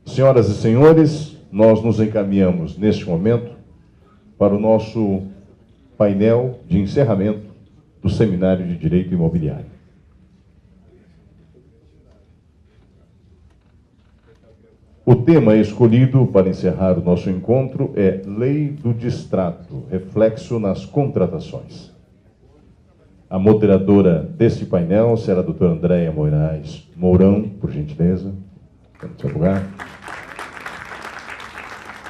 Senhoras e senhores, nós nos encaminhamos neste momento para o nosso painel de encerramento do Seminário de Direito Imobiliário. O tema escolhido para encerrar o nosso encontro é Lei do Distrato, reflexo nas contratações. A moderadora deste painel será a doutora Andréia Moraes Mourão, por gentileza. No seu lugar.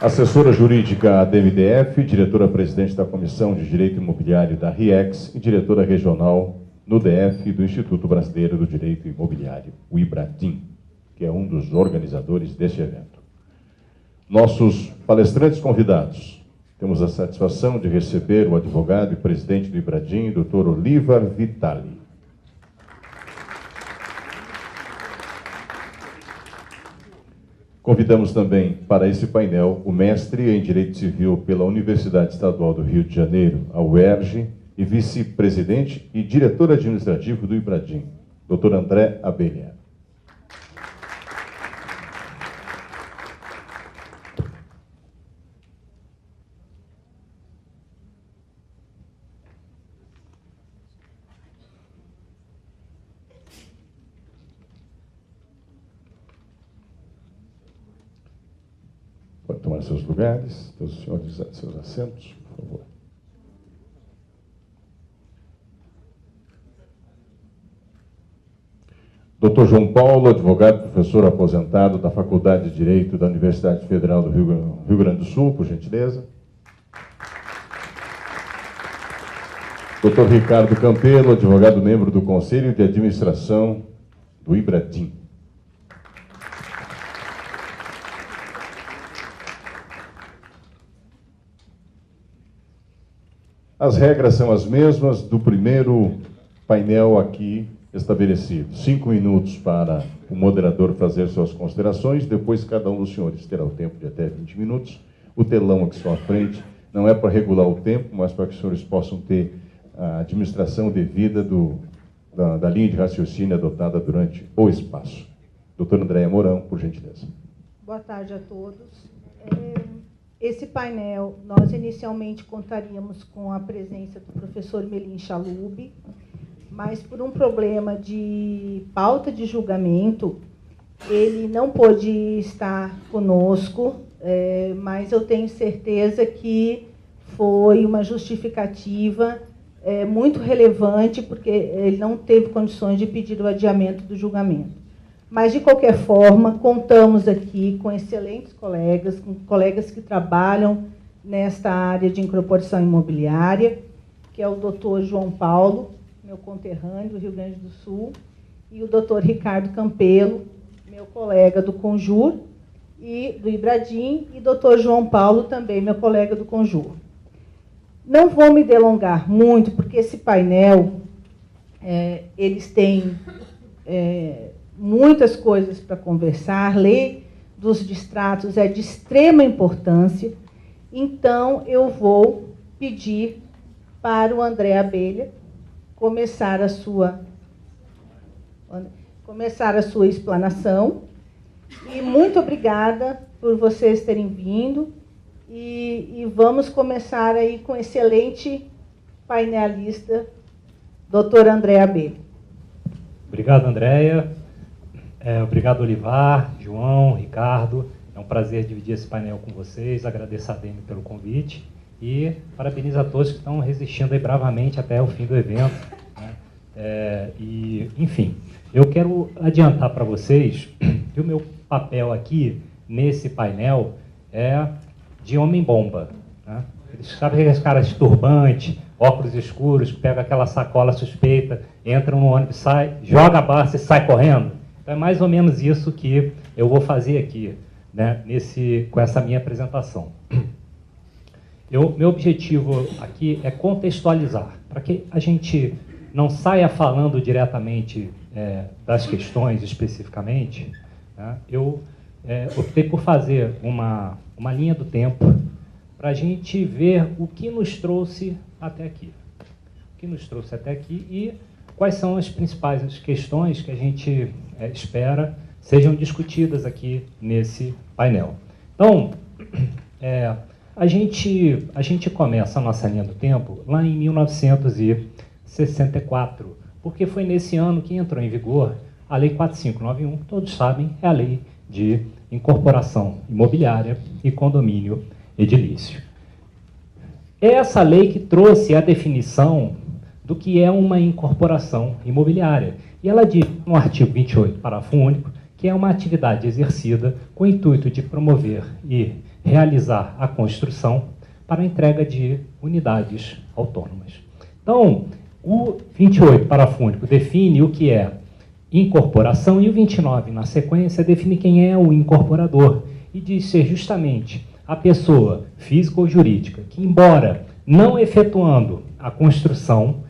Assessora jurídica da DMDF, diretora-presidente da Comissão de Direito Imobiliário da RIEX e diretora regional no DF do Instituto Brasileiro do Direito Imobiliário, o IBRADIM, que é um dos organizadores deste evento. Nossos palestrantes convidados. Temos a satisfação de receber o advogado e presidente do IBRADIM, Dr. Olivar Vitali. Convidamos também para esse painel o mestre em Direito Civil pela Universidade Estadual do Rio de Janeiro, a UERJ, e vice-presidente e diretor administrativo do IBRADIM, Dr. André Abelha. Pode tomar seus lugares, os senhores, seus assentos, por favor. Dr. João Paulo, advogado e professor aposentado da Faculdade de Direito da Universidade Federal do Rio Grande do Sul, por gentileza. Dr. Ricardo Campelo, advogado membro do Conselho de Administração do IBRADIM. As regras são as mesmas do primeiro painel aqui estabelecido. 5 minutos para o moderador fazer suas considerações, depois cada um dos senhores terá o tempo de até 20 minutos. O telão aqui à frente não é para regular o tempo, mas para que os senhores possam ter a administração devida da linha de raciocínio adotada durante o espaço. Doutora Andréia Mourão, por gentileza. Boa tarde a todos. Esse painel, nós inicialmente contaríamos com a presença do professor Melim Chalub, mas por um problema de pauta de julgamento, ele não pôde estar conosco, mas eu tenho certeza que foi uma justificativa muito relevante, porque ele não teve condições de pedir o adiamento do julgamento. Mas, de qualquer forma, contamos aqui com excelentes colegas, com colegas que trabalham nesta área de incorporação imobiliária, que é o doutor João Paulo, meu conterrâneo do Rio Grande do Sul, e o doutor Ricardo Campelo, meu colega do Conjur, e do IBRADIM, e doutor João Paulo, também meu colega do Conjur. Não vou me delongar muito, porque esse painel, eles têm muitas coisas para conversar. Lei dos distratos é de extrema importância, então eu vou pedir para o André Abelha começar a sua explanação. E muito obrigada por vocês terem vindo, e vamos começar aí com o excelente painelista, doutor André Abelha. Obrigado, Andréia. Obrigado, Olivar, João, Ricardo. É um prazer dividir esse painel com vocês. Agradeço a DEME pelo convite e parabenizo a todos que estão resistindo aí bravamente até o fim do evento, né? Enfim, eu quero adiantar para vocês que o meu papel aqui nesse painel é de homem-bomba, né? Sabe aqueles caras turbantes, óculos escuros, que pegam aquela sacola suspeita, entram no ônibus, sai, joga a base e sai correndo? Então é mais ou menos isso que eu vou fazer aqui, né, com essa minha apresentação. Meu objetivo aqui é contextualizar, para que a gente não saia falando diretamente das questões especificamente, né? Eu optei por fazer uma linha do tempo para a gente ver o que nos trouxe até aqui. O que nos trouxe até aqui e quais são as principais questões que a gente espera sejam discutidas aqui nesse painel. Então, a gente começa a nossa linha do tempo lá em 1964, porque foi nesse ano que entrou em vigor a Lei 4591, todos sabem, é a lei de incorporação imobiliária e condomínio edilício. É essa lei que trouxe a definição do que é uma incorporação imobiliária. E ela diz, no artigo 28, parágrafo único, que é uma atividade exercida com o intuito de promover e realizar a construção para a entrega de unidades autônomas. Então, o 28, parágrafo único, define o que é incorporação e o 29, na sequência, define quem é o incorporador e diz ser justamente a pessoa física ou jurídica que, embora não efetuando a construção,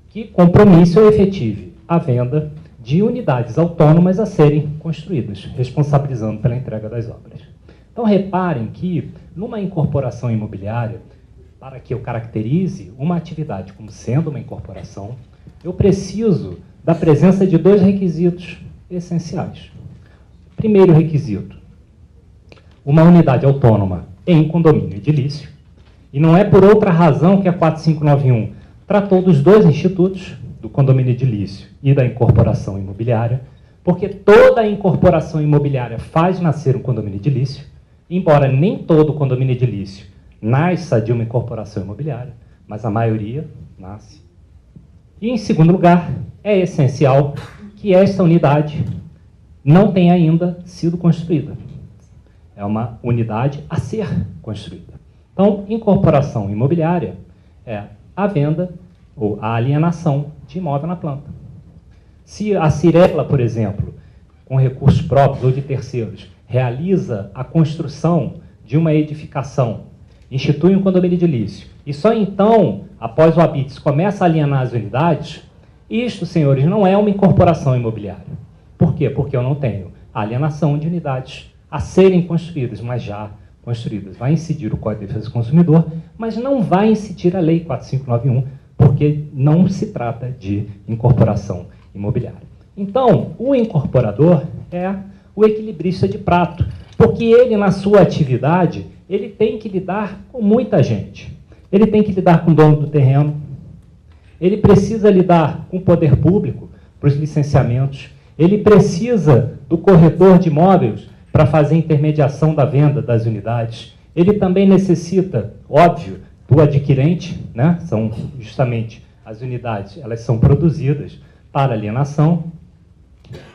que compromisso ou efetive a venda de unidades autônomas a serem construídas, responsabilizando pela entrega das obras. Então, reparem que, numa incorporação imobiliária, para que eu caracterize uma atividade como sendo uma incorporação, eu preciso da presença de dois requisitos essenciais. Primeiro requisito, uma unidade autônoma em condomínio edilício, e não é por outra razão que a 4591 tratou dos dois institutos, do condomínio edilício e da incorporação imobiliária, porque toda a incorporação imobiliária faz nascer um condomínio edilício, embora nem todo condomínio edilício nasça de uma incorporação imobiliária, mas a maioria nasce. E, em segundo lugar, é essencial que esta unidade não tenha ainda sido construída. É uma unidade a ser construída. Então, incorporação imobiliária é a venda ou a alienação de imóvel na planta. Se a Cirela, por exemplo, com recursos próprios ou de terceiros, realiza a construção de uma edificação, institui um condomínio edilício, e só então, após o habites, começa a alienar as unidades, isto, senhores, não é uma incorporação imobiliária. Por quê? Porque eu não tenho alienação de unidades a serem construídas, mas já construídas. Vai incidir o Código de Defesa do Consumidor, mas não vai incidir a Lei 4591, porque não se trata de incorporação imobiliária. Então, o incorporador é o equilibrista de prato, porque ele, na sua atividade, ele tem que lidar com muita gente. Ele tem que lidar com o dono do terreno, ele precisa lidar com o poder público para os licenciamentos, ele precisa do corretor de imóveis para fazer a intermediação da venda das unidades, ele também necessita, óbvio, do adquirente, né? São justamente as unidades, elas são produzidas para alienação,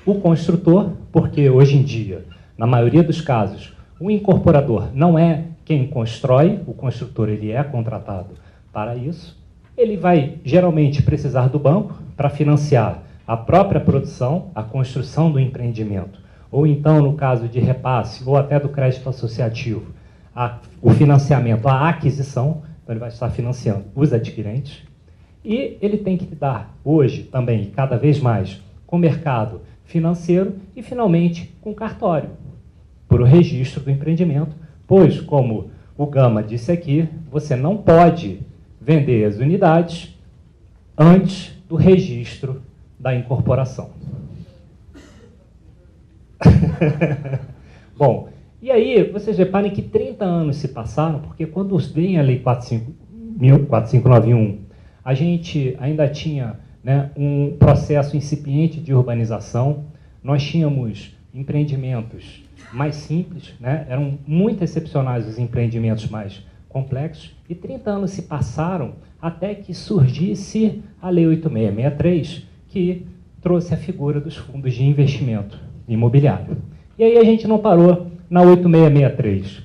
o construtor, porque hoje em dia, na maioria dos casos, o incorporador não é quem constrói, o construtor ele é contratado para isso, ele vai geralmente precisar do banco para financiar a própria produção, a construção do empreendimento, ou então, no caso de repasse, ou até do crédito associativo, o financiamento, a aquisição, então ele vai estar financiando os adquirentes, e ele tem que lidar hoje também, cada vez mais, com o mercado financeiro e, finalmente, com o cartório, por o registro do empreendimento, pois, como o Gama disse aqui, você não pode vender as unidades antes do registro da incorporação. Bom, e aí vocês reparem que 30 anos se passaram, porque quando vem a Lei 4591, a gente ainda tinha, né, um processo incipiente de urbanização, nós tínhamos empreendimentos mais simples, né, eram muito excepcionais os empreendimentos mais complexos, e 30 anos se passaram até que surgisse a Lei 8663, que trouxe a figura dos fundos de investimento imobiliário. E aí a gente não parou na 8663.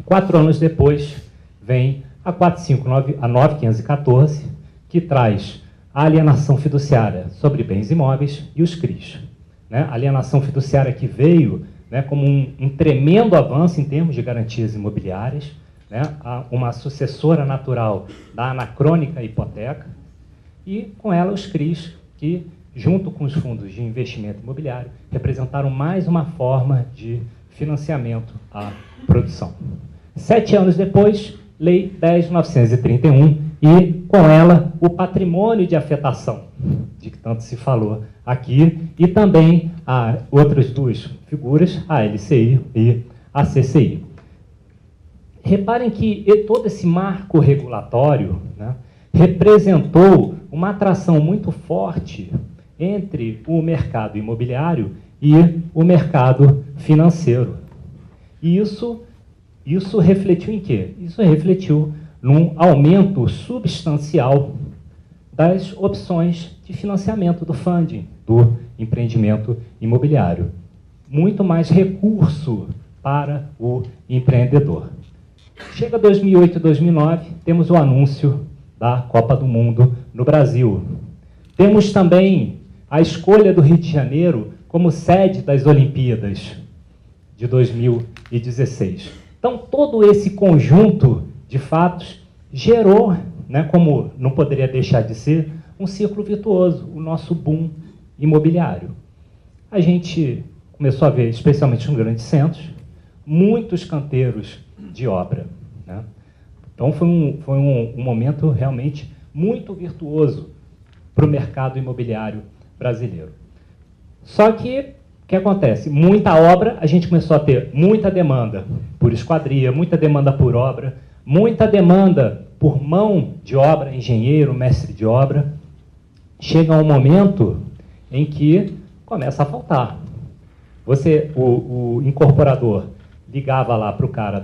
4 anos depois, vem a 9514, que traz a alienação fiduciária sobre bens imóveis e os CRIs. Né? A alienação fiduciária que veio, né, como um tremendo avanço em termos de garantias imobiliárias, né, uma sucessora natural da anacrônica hipoteca, e com ela os CRIs, que, junto com os fundos de investimento imobiliário, representaram mais uma forma de financiamento à produção. 7 anos depois, Lei 10.931, e com ela o patrimônio de afetação, de que tanto se falou aqui, e também outras duas figuras, a LCI e a CCI. Reparem que todo esse marco regulatório, né, representou uma atração muito forte entre o mercado imobiliário e o mercado financeiro. E isso refletiu em quê? Isso refletiu num aumento substancial das opções de financiamento do funding, do empreendimento imobiliário. Muito mais recurso para o empreendedor. Chega 2008 e 2009, temos o anúncio da Copa do Mundo no Brasil. Temos também a escolha do Rio de Janeiro como sede das Olimpíadas de 2016. Então, todo esse conjunto de fatos gerou, né, como não poderia deixar de ser, um círculo virtuoso, o nosso boom imobiliário. A gente começou a ver, especialmente nos grandes centros, muitos canteiros de obra, né? Então, foi um momento realmente muito virtuoso para o mercado imobiliário brasileiro. Só que, o que acontece? Muita obra, a gente começou a ter muita demanda por esquadria, muita demanda por obra, muita demanda por mão de obra, engenheiro, mestre de obra. Chega um momento em que começa a faltar. O incorporador ligava lá para o cara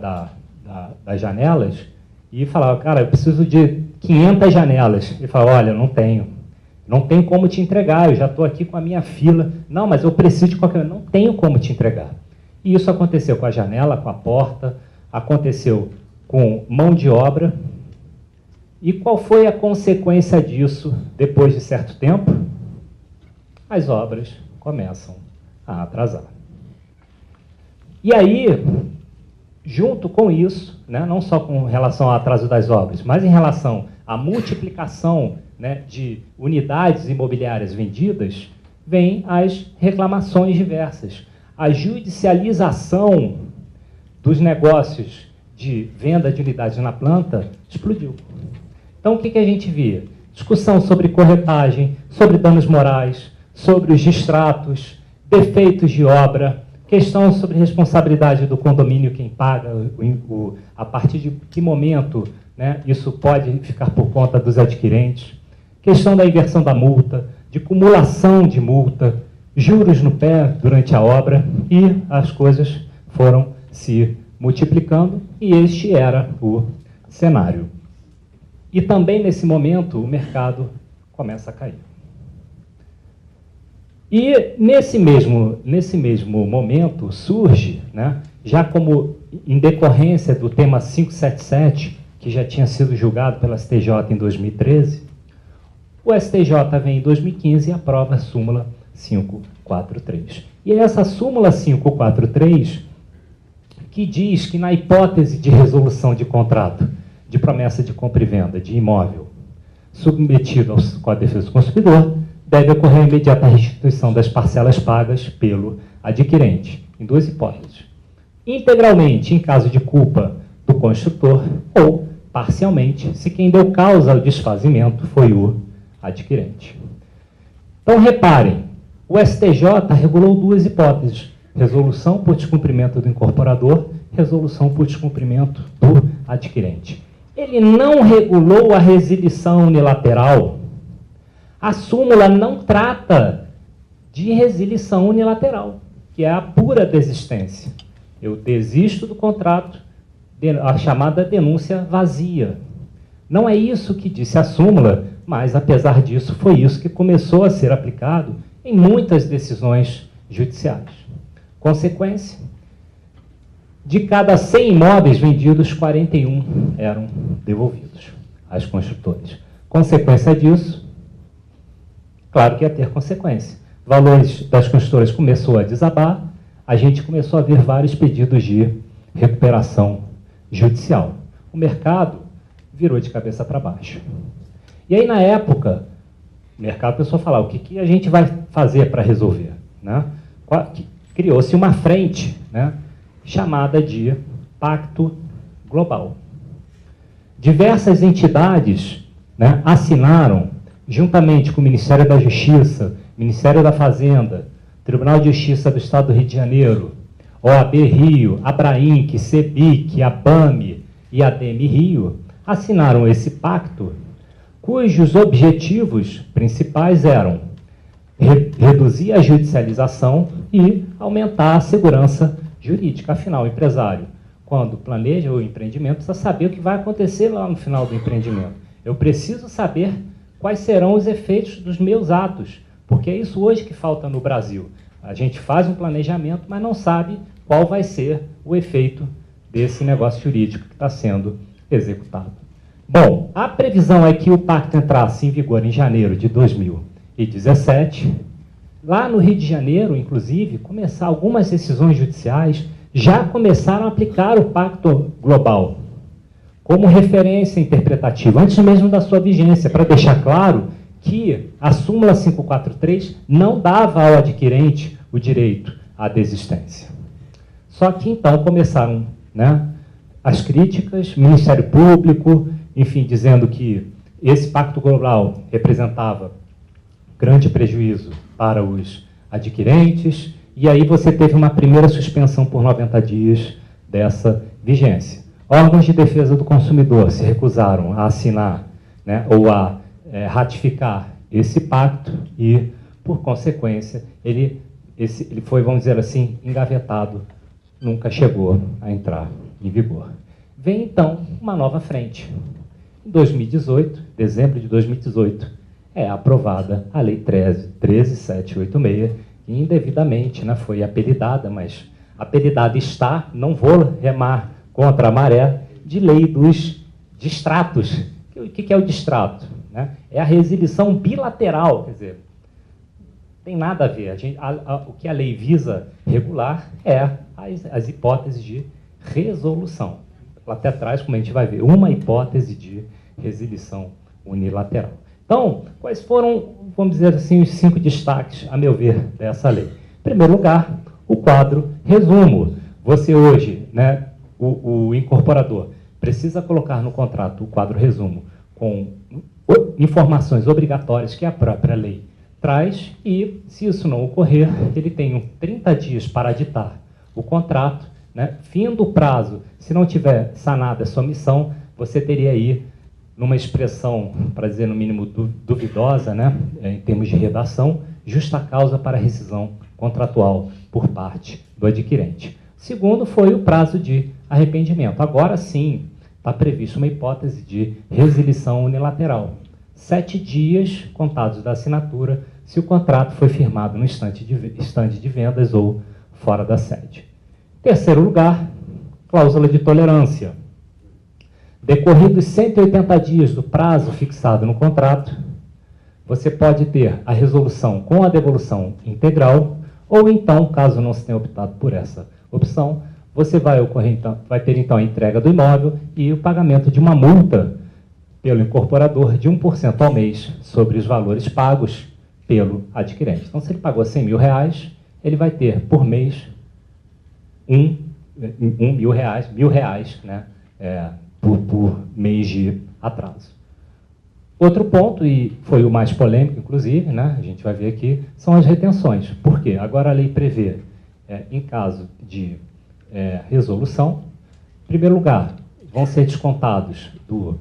das janelas e falava, cara, eu preciso de 500 janelas. Ele falava, olha, não tenho como te entregar, eu já estou aqui com a minha fila. Não, mas eu preciso de qualquer... Não tenho como te entregar. E isso aconteceu com a janela, com a porta, aconteceu com mão de obra. E qual foi a consequência disso depois de certo tempo? As obras começam a atrasar. E aí, junto com isso, né, não só com relação ao atraso das obras, mas em relação à multiplicação, né, de unidades imobiliárias vendidas, vem as reclamações diversas. A judicialização dos negócios de venda de unidades na planta explodiu. Então, o que a gente via? Discussão sobre corretagem, sobre danos morais, sobre os distratos, defeitos de obra, questão sobre responsabilidade do condomínio, quem paga, a partir de que momento, né, isso pode ficar por conta dos adquirentes, questão da inversão da multa, de cumulação de multa, juros no pé durante a obra, e as coisas foram se multiplicando, e este era o cenário. E também, nesse momento, o mercado começa a cair. E nesse mesmo momento surge, né, já como em decorrência do tema 577, que já tinha sido julgado pela STJ em 2013, o STJ vem em 2015 e aprova a súmula 543. E é essa súmula 543 que diz que, na hipótese de resolução de contrato de promessa de compra e venda de imóvel submetido com a defesa do consumidor, deve ocorrer a imediata restituição das parcelas pagas pelo adquirente, em duas hipóteses. Integralmente, em caso de culpa do construtor, ou parcialmente, se quem deu causa ao desfazimento foi o adquirente. Então, reparem, o STJ regulou duas hipóteses: resolução por descumprimento do incorporador, resolução por descumprimento do adquirente. Ele não regulou a resilição unilateral. A súmula não trata de resilição unilateral, que é a pura desistência. Eu desisto do contrato, a chamada denúncia vazia. Não é isso que disse a súmula, mas, apesar disso, foi isso que começou a ser aplicado em muitas decisões judiciais. Consequência: de cada 100 imóveis vendidos, 41 eram devolvidos às construtoras. Consequência disso, claro que ia ter consequência. Valores das construtoras começou a desabar, a gente começou a ver vários pedidos de recuperação judicial. O mercado virou de cabeça para baixo. E aí, na época, o mercado começou a falar, o que a gente vai fazer para resolver, né? Criou-se uma frente, né, chamada de Pacto Global. Diversas entidades, né, assinaram, juntamente com o Ministério da Justiça, Ministério da Fazenda, Tribunal de Justiça do Estado do Rio de Janeiro, OAB Rio, Abrainc, CEBIC, ABAME e ADM Rio assinaram esse pacto, cujos objetivos principais eram reduzir a judicialização e aumentar a segurança jurídica. Afinal, o empresário, quando planeja o empreendimento, precisa saber o que vai acontecer lá no final do empreendimento. Eu preciso saber quais serão os efeitos dos meus atos, porque é isso hoje que falta no Brasil. A gente faz um planejamento, mas não sabe qual vai ser o efeito desse negócio jurídico que está sendo executado. Bom, a previsão é que o pacto entrasse em vigor em janeiro de 2017. Lá no Rio de Janeiro, inclusive, algumas decisões judiciais já começaram a aplicar o Pacto Global como referência interpretativa, antes mesmo da sua vigência, para deixar claro que a súmula 543 não dava ao adquirente o direito à desistência. Só que então começaram, né, as críticas, Ministério Público, enfim, dizendo que esse Pacto Global representava grande prejuízo para os adquirentes, e aí você teve uma primeira suspensão por 90 dias dessa vigência. Órgãos de defesa do consumidor se recusaram a assinar, né, ou a ratificar esse pacto e, por consequência, ele foi, vamos dizer assim, engavetado, nunca chegou a entrar em vigor. Vem, então, uma nova frente. Em 2018, dezembro de 2018, é aprovada a Lei 13.786, que indevidamente, né, foi apelidada, mas apelidada está, não vou remar contra a maré, de lei dos distratos. O que é o distrato? Né? É a resilição bilateral, quer dizer, tem nada a ver. O que a lei visa regular é as hipóteses de resolução. Ela até traz, como a gente vai ver, uma hipótese de resilição unilateral. Então, quais foram, vamos dizer assim, os 5 destaques, a meu ver, dessa lei? Em primeiro lugar, o quadro resumo. Você hoje, né, o incorporador, precisa colocar no contrato o quadro resumo com informações obrigatórias que a própria lei traz, e, se isso não ocorrer, ele tem 30 dias para ditar o contrato, né? Findo o prazo, se não tiver sanada essa omissão, você teria aí, numa expressão, para dizer no mínimo duvidosa, né, em termos de redação, justa causa para rescisão contratual por parte do adquirente. Segundo foi o prazo de arrependimento. Agora sim, está prevista uma hipótese de resilição unilateral. 7 dias contados da assinatura, se o contrato foi firmado no estande de vendas ou fora da sede. Terceiro lugar, cláusula de tolerância. Decorridos 180 dias do prazo fixado no contrato, você pode ter a resolução com a devolução integral, ou então, caso não se tenha optado por essa opção, você vai ter então a entrega do imóvel e o pagamento de uma multa pelo incorporador de 1% ao mês sobre os valores pagos pelo adquirente. Então, se ele pagou R$100.000, ele vai ter por mês R$1.000, né, por mês de atraso. Outro ponto, e foi o mais polêmico, inclusive, né, a gente vai ver aqui, são as retenções. Por quê? Agora a lei prevê, em caso de resolução, em primeiro lugar, vão ser descontados do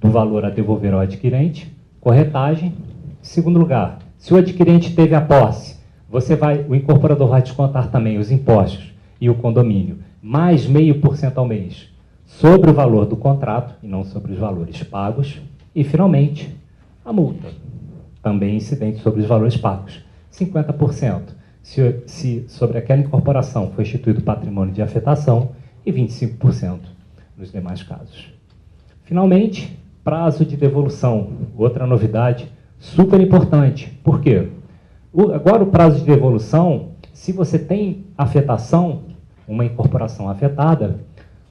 valor a devolver ao adquirente, corretagem. Em segundo lugar, se o adquirente teve a posse, o incorporador vai descontar também os impostos e o condomínio, mais 0,5% ao mês, sobre o valor do contrato e não sobre os valores pagos. E, finalmente, a multa, também incidente sobre os valores pagos, 50%, se sobre aquela incorporação foi instituído patrimônio de afetação, e 25% nos demais casos. Finalmente, prazo de devolução, outra novidade super importante. Por quê? Agora o prazo de devolução, se você tem afetação, uma incorporação afetada,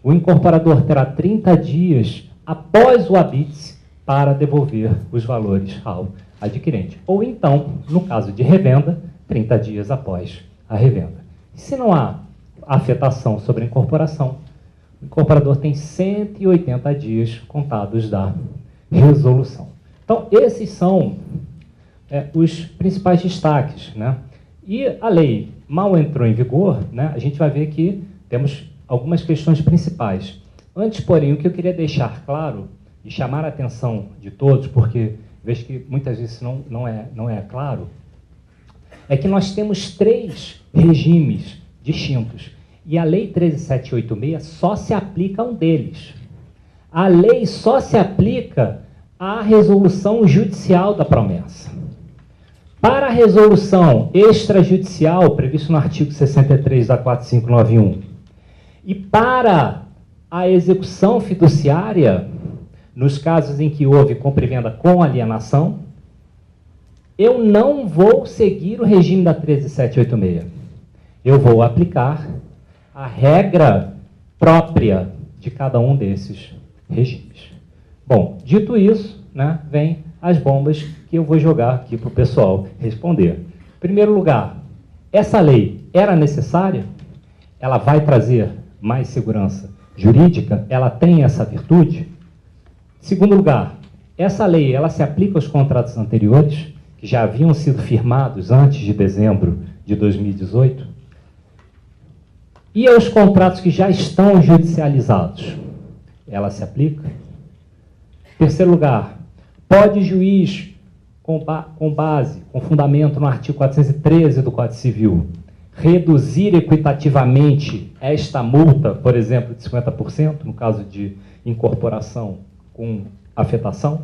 o incorporador terá 30 dias após o habite para devolver os valores ao adquirente. Ou então, no caso de revenda, 30 dias após a revenda. E se não há afetação sobre a incorporação, o incorporador tem 180 dias contados da resolução. Então, esses são os principais destaques, né? E a lei mal entrou em vigor, né, a gente vai ver que temos algumas questões principais. Antes, porém, o que eu queria deixar claro e chamar a atenção de todos, porque vejo que muitas vezes não é claro, é que nós temos 3 regimes distintos. E a Lei 13.786 só se aplica a um deles. A lei só se aplica à resolução judicial da promessa. Para a resolução extrajudicial, previsto no artigo 63 da 4591, e para a execução fiduciária, nos casos em que houve compra e venda com alienação, eu não vou seguir o regime da 13.786. Eu vou aplicar a regra própria de cada um desses regimes. Bom, dito isso, né, vem as bombas que eu vou jogar aqui para o pessoal responder. Em primeiro lugar, essa lei era necessária? Ela vai trazer mais segurança jurídica? Ela tem essa virtude? Em segundo lugar, essa lei ela se aplica aos contratos anteriores, que já haviam sido firmados antes de dezembro de 2018? E aos contratos que já estão judicializados? Ela se aplica? Em terceiro lugar, pode juiz, com fundamento no artigo 413 do Código Civil, reduzir equitativamente esta multa, por exemplo, de 50%, no caso de incorporação com afetação?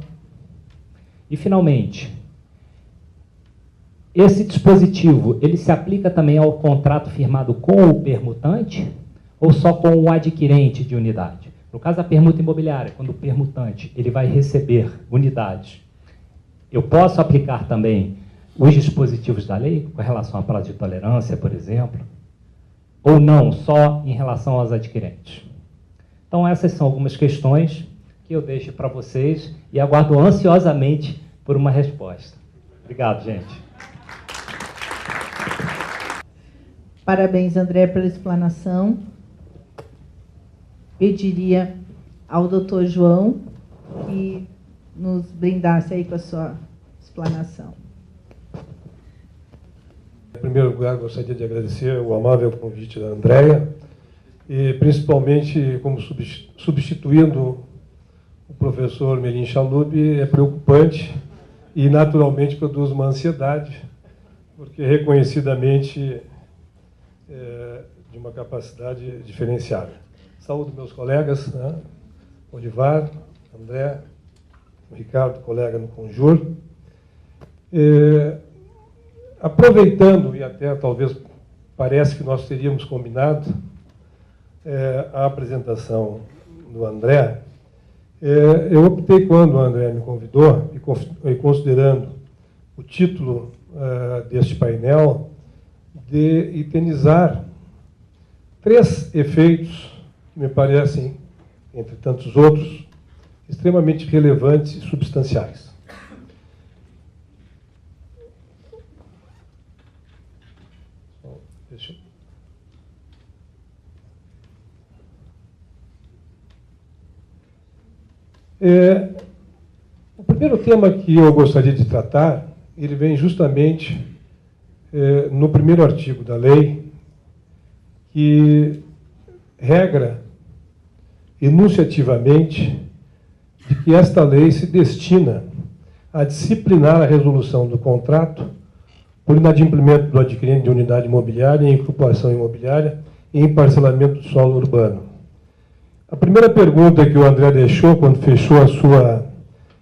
E, finalmente, esse dispositivo, ele se aplica também ao contrato firmado com o permutante ou só com o adquirente de unidade? No caso da permuta imobiliária, quando o permutante ele vai receber unidades, eu posso aplicar também os dispositivos da lei, com relação à prazo de tolerância, por exemplo, ou não, só em relação aos adquirentes? Então, essas são algumas questões que eu deixo para vocês e aguardo ansiosamente por uma resposta. Obrigado, gente. Parabéns, André, pela explanação. Pediria ao doutor João que nos brindasse aí com a sua explanação. Em primeiro lugar, gostaria de agradecer o amável convite da Andréia, e principalmente como substituindo o professor Melim Chalub, é preocupante e naturalmente produz uma ansiedade, porque reconhecidamente de uma capacidade diferenciada. Saúdo meus colegas, né? Olivar, André, o Ricardo, colega no Conjur. Aproveitando, e até talvez parece que nós teríamos combinado a apresentação do André, eu optei, quando o André me convidou, e considerando o título deste painel, de itemizar 3 efeitos que me parecem, entre tantos outros, extremamente relevantes e substanciais. O primeiro tema que eu gostaria de tratar, ele vem justamente no primeiro artigo da lei, que regra enunciativamente de que esta lei se destina a disciplinar a resolução do contrato por inadimplemento do adquirente de unidade imobiliária em incorporação imobiliária e em parcelamento do solo urbano. A primeira pergunta que o André deixou quando fechou a sua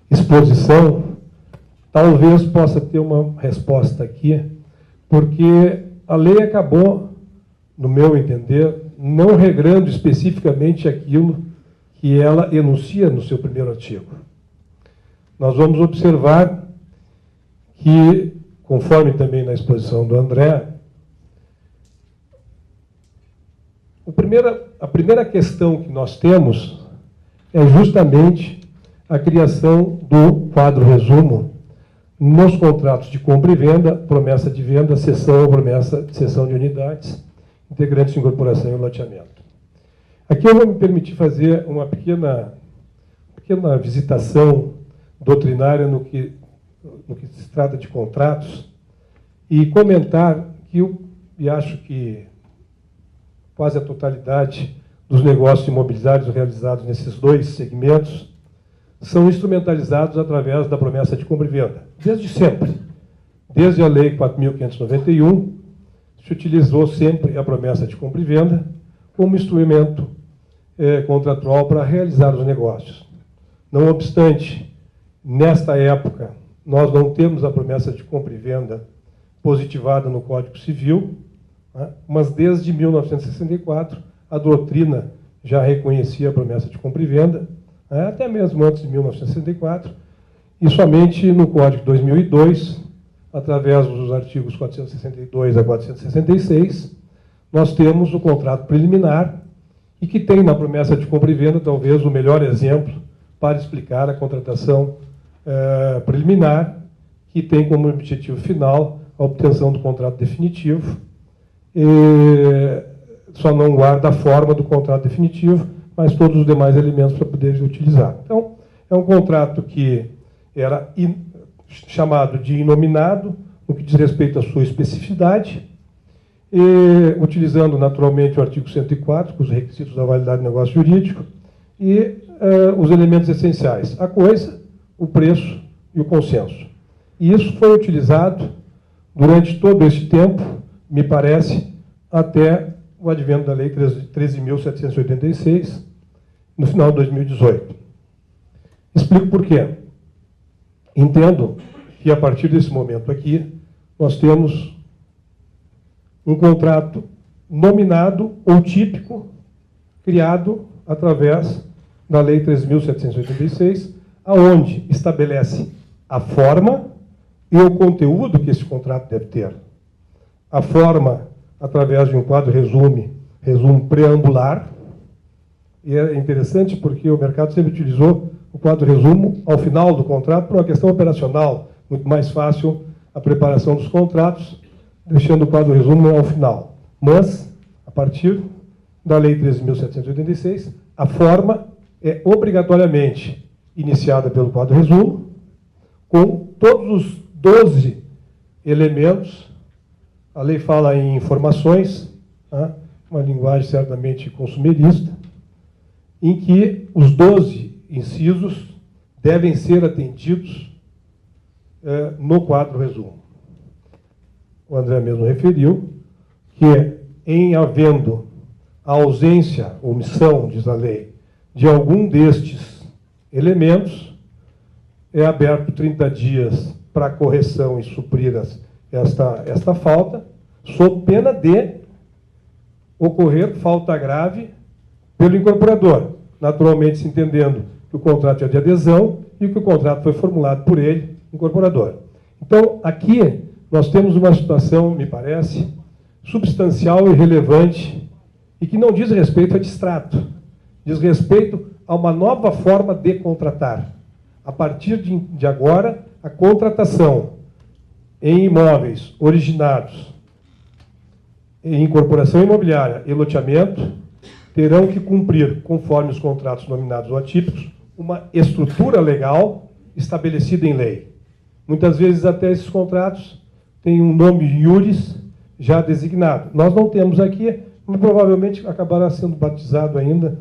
exposição, talvez possa ter uma resposta aqui, porque a lei acabou, no meu entender, não regrando especificamente aquilo que ela enuncia no seu primeiro artigo. Nós vamos observar que, conforme também na exposição do André, a primeira questão que nós temos é justamente a criação do quadro resumo nos contratos de compra e venda, promessa de venda, cessão ou promessa de cessão de unidades, integrantes de incorporação e loteamento. Aqui eu vou me permitir fazer uma pequena visitação doutrinária no que se trata de contratos e comentar e acho que quase a totalidade dos negócios imobiliários realizados nesses dois segmentos são instrumentalizados através da promessa de compra e venda. Desde sempre, desde a Lei 4.591, se utilizou sempre a promessa de compra e venda como instrumento contratual para realizar os negócios. Não obstante, nesta época, nós não temos a promessa de compra e venda positivada no Código Civil, né? Mas desde 1964 a doutrina já reconhecia a promessa de compra e venda, né? Até mesmo antes de 1964, e somente no Código de 2002, através dos artigos 462 a 466, nós temos o contrato preliminar, e que tem na promessa de compra e venda talvez o melhor exemplo para explicar a contratação preliminar, que tem como objetivo final a obtenção do contrato definitivo, só não guarda a forma do contrato definitivo, mas todos os demais elementos para poder utilizar. Então, é um contrato que era chamado de inominado, no que diz respeito à sua especificidade, utilizando naturalmente o artigo 104, com os requisitos da validade do negócio jurídico, e os elementos essenciais, a coisa, o preço e o consenso. E isso foi utilizado durante todo esse tempo, me parece, até o advento da Lei 13.786, no final de 2018. Explico por quê. Entendo que, a partir desse momento aqui, nós temos um contrato nominado ou típico, criado através da Lei 13.786, aonde estabelece a forma e o conteúdo que esse contrato deve ter. A forma, através de um quadro resumo preambular, e é interessante porque o mercado sempre utilizou o quadro resumo ao final do contrato por uma questão operacional, muito mais fácil a preparação dos contratos, deixando o quadro resumo ao final. Mas, a partir da Lei 13.786, a forma é obrigatoriamente iniciada pelo quadro resumo, com todos os 12 elementos. A lei fala em informações, né? Uma linguagem certamente consumerista, em que os 12 incisos devem ser atendidos no quadro resumo. O André mesmo referiu que, em havendo a ausência, omissão, diz a lei, de algum destes elementos, é aberto 30 dias para correção e suprir esta falta, sob pena de ocorrer falta grave pelo incorporador, naturalmente se entendendo que o contrato é de adesão e que o contrato foi formulado por ele, incorporador. Então, aqui nós temos uma situação, me parece, substancial e relevante, e que não diz respeito a distrato, diz respeito a uma nova forma de contratar. A partir de agora, a contratação em imóveis originados em incorporação imobiliária e loteamento terão que cumprir, conforme os contratos nominados ou atípicos, uma estrutura legal estabelecida em lei. Muitas vezes até esses contratos têm um nome iuris já designado. Nós não temos aqui, mas provavelmente acabará sendo batizado ainda,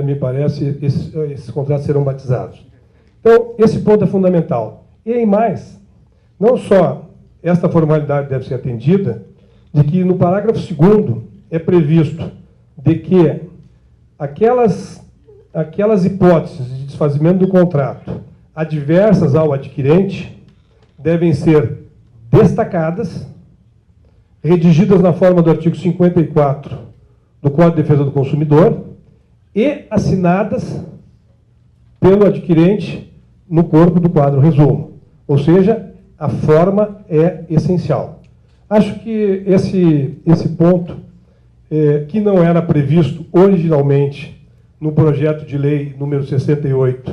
me parece, esses contratos serão batizados. Então, esse ponto é fundamental. E em mais, não só esta formalidade deve ser atendida, de que no parágrafo 2º é previsto de que aquelas hipóteses de desfazimento do contrato adversas ao adquirente devem ser destacadas, redigidas na forma do artigo 54 do Código de Defesa do Consumidor e assinadas pelo adquirente no corpo do quadro resumo. Ou seja, a forma é essencial. Acho que esse ponto, que não era previsto originalmente no projeto de lei número 68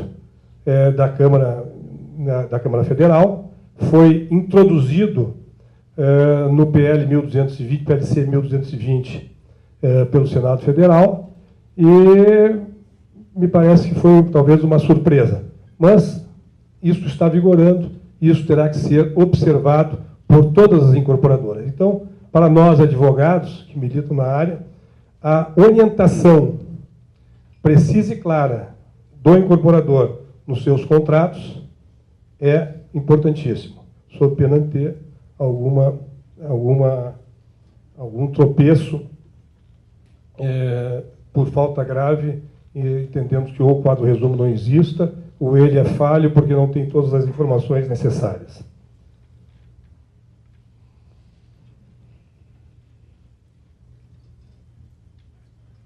da Câmara Federal, foi introduzido no PL 1220, PLC 1220 pelo Senado Federal, e me parece que foi talvez uma surpresa. Mas isso está vigorando, isso terá que ser observado por todas as incorporadoras. Então, para nós, advogados que militam na área, a orientação precisa e clara do incorporador nos seus contratos é importantíssimo, sob pena de ter algum tropeço por falta grave, e entendemos que ou o quadro resumo não exista, ou ele é falho porque não tem todas as informações necessárias.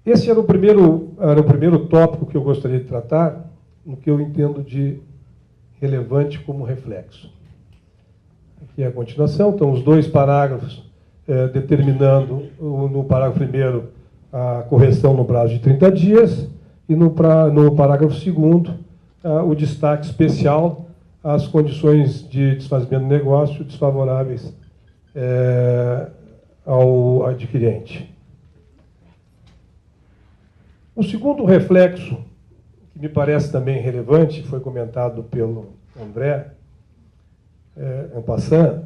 Esse era o primeiro tópico que eu gostaria de tratar, no que eu entendo de relevante como reflexo. Aqui é a continuação, então os dois parágrafos determinando, no parágrafo primeiro, a correção no prazo de 30 dias, e no parágrafo segundo, o destaque especial às condições de desfazimento do negócio desfavoráveis ao adquirente. O segundo reflexo, que me parece também relevante, foi comentado pelo André, en passant,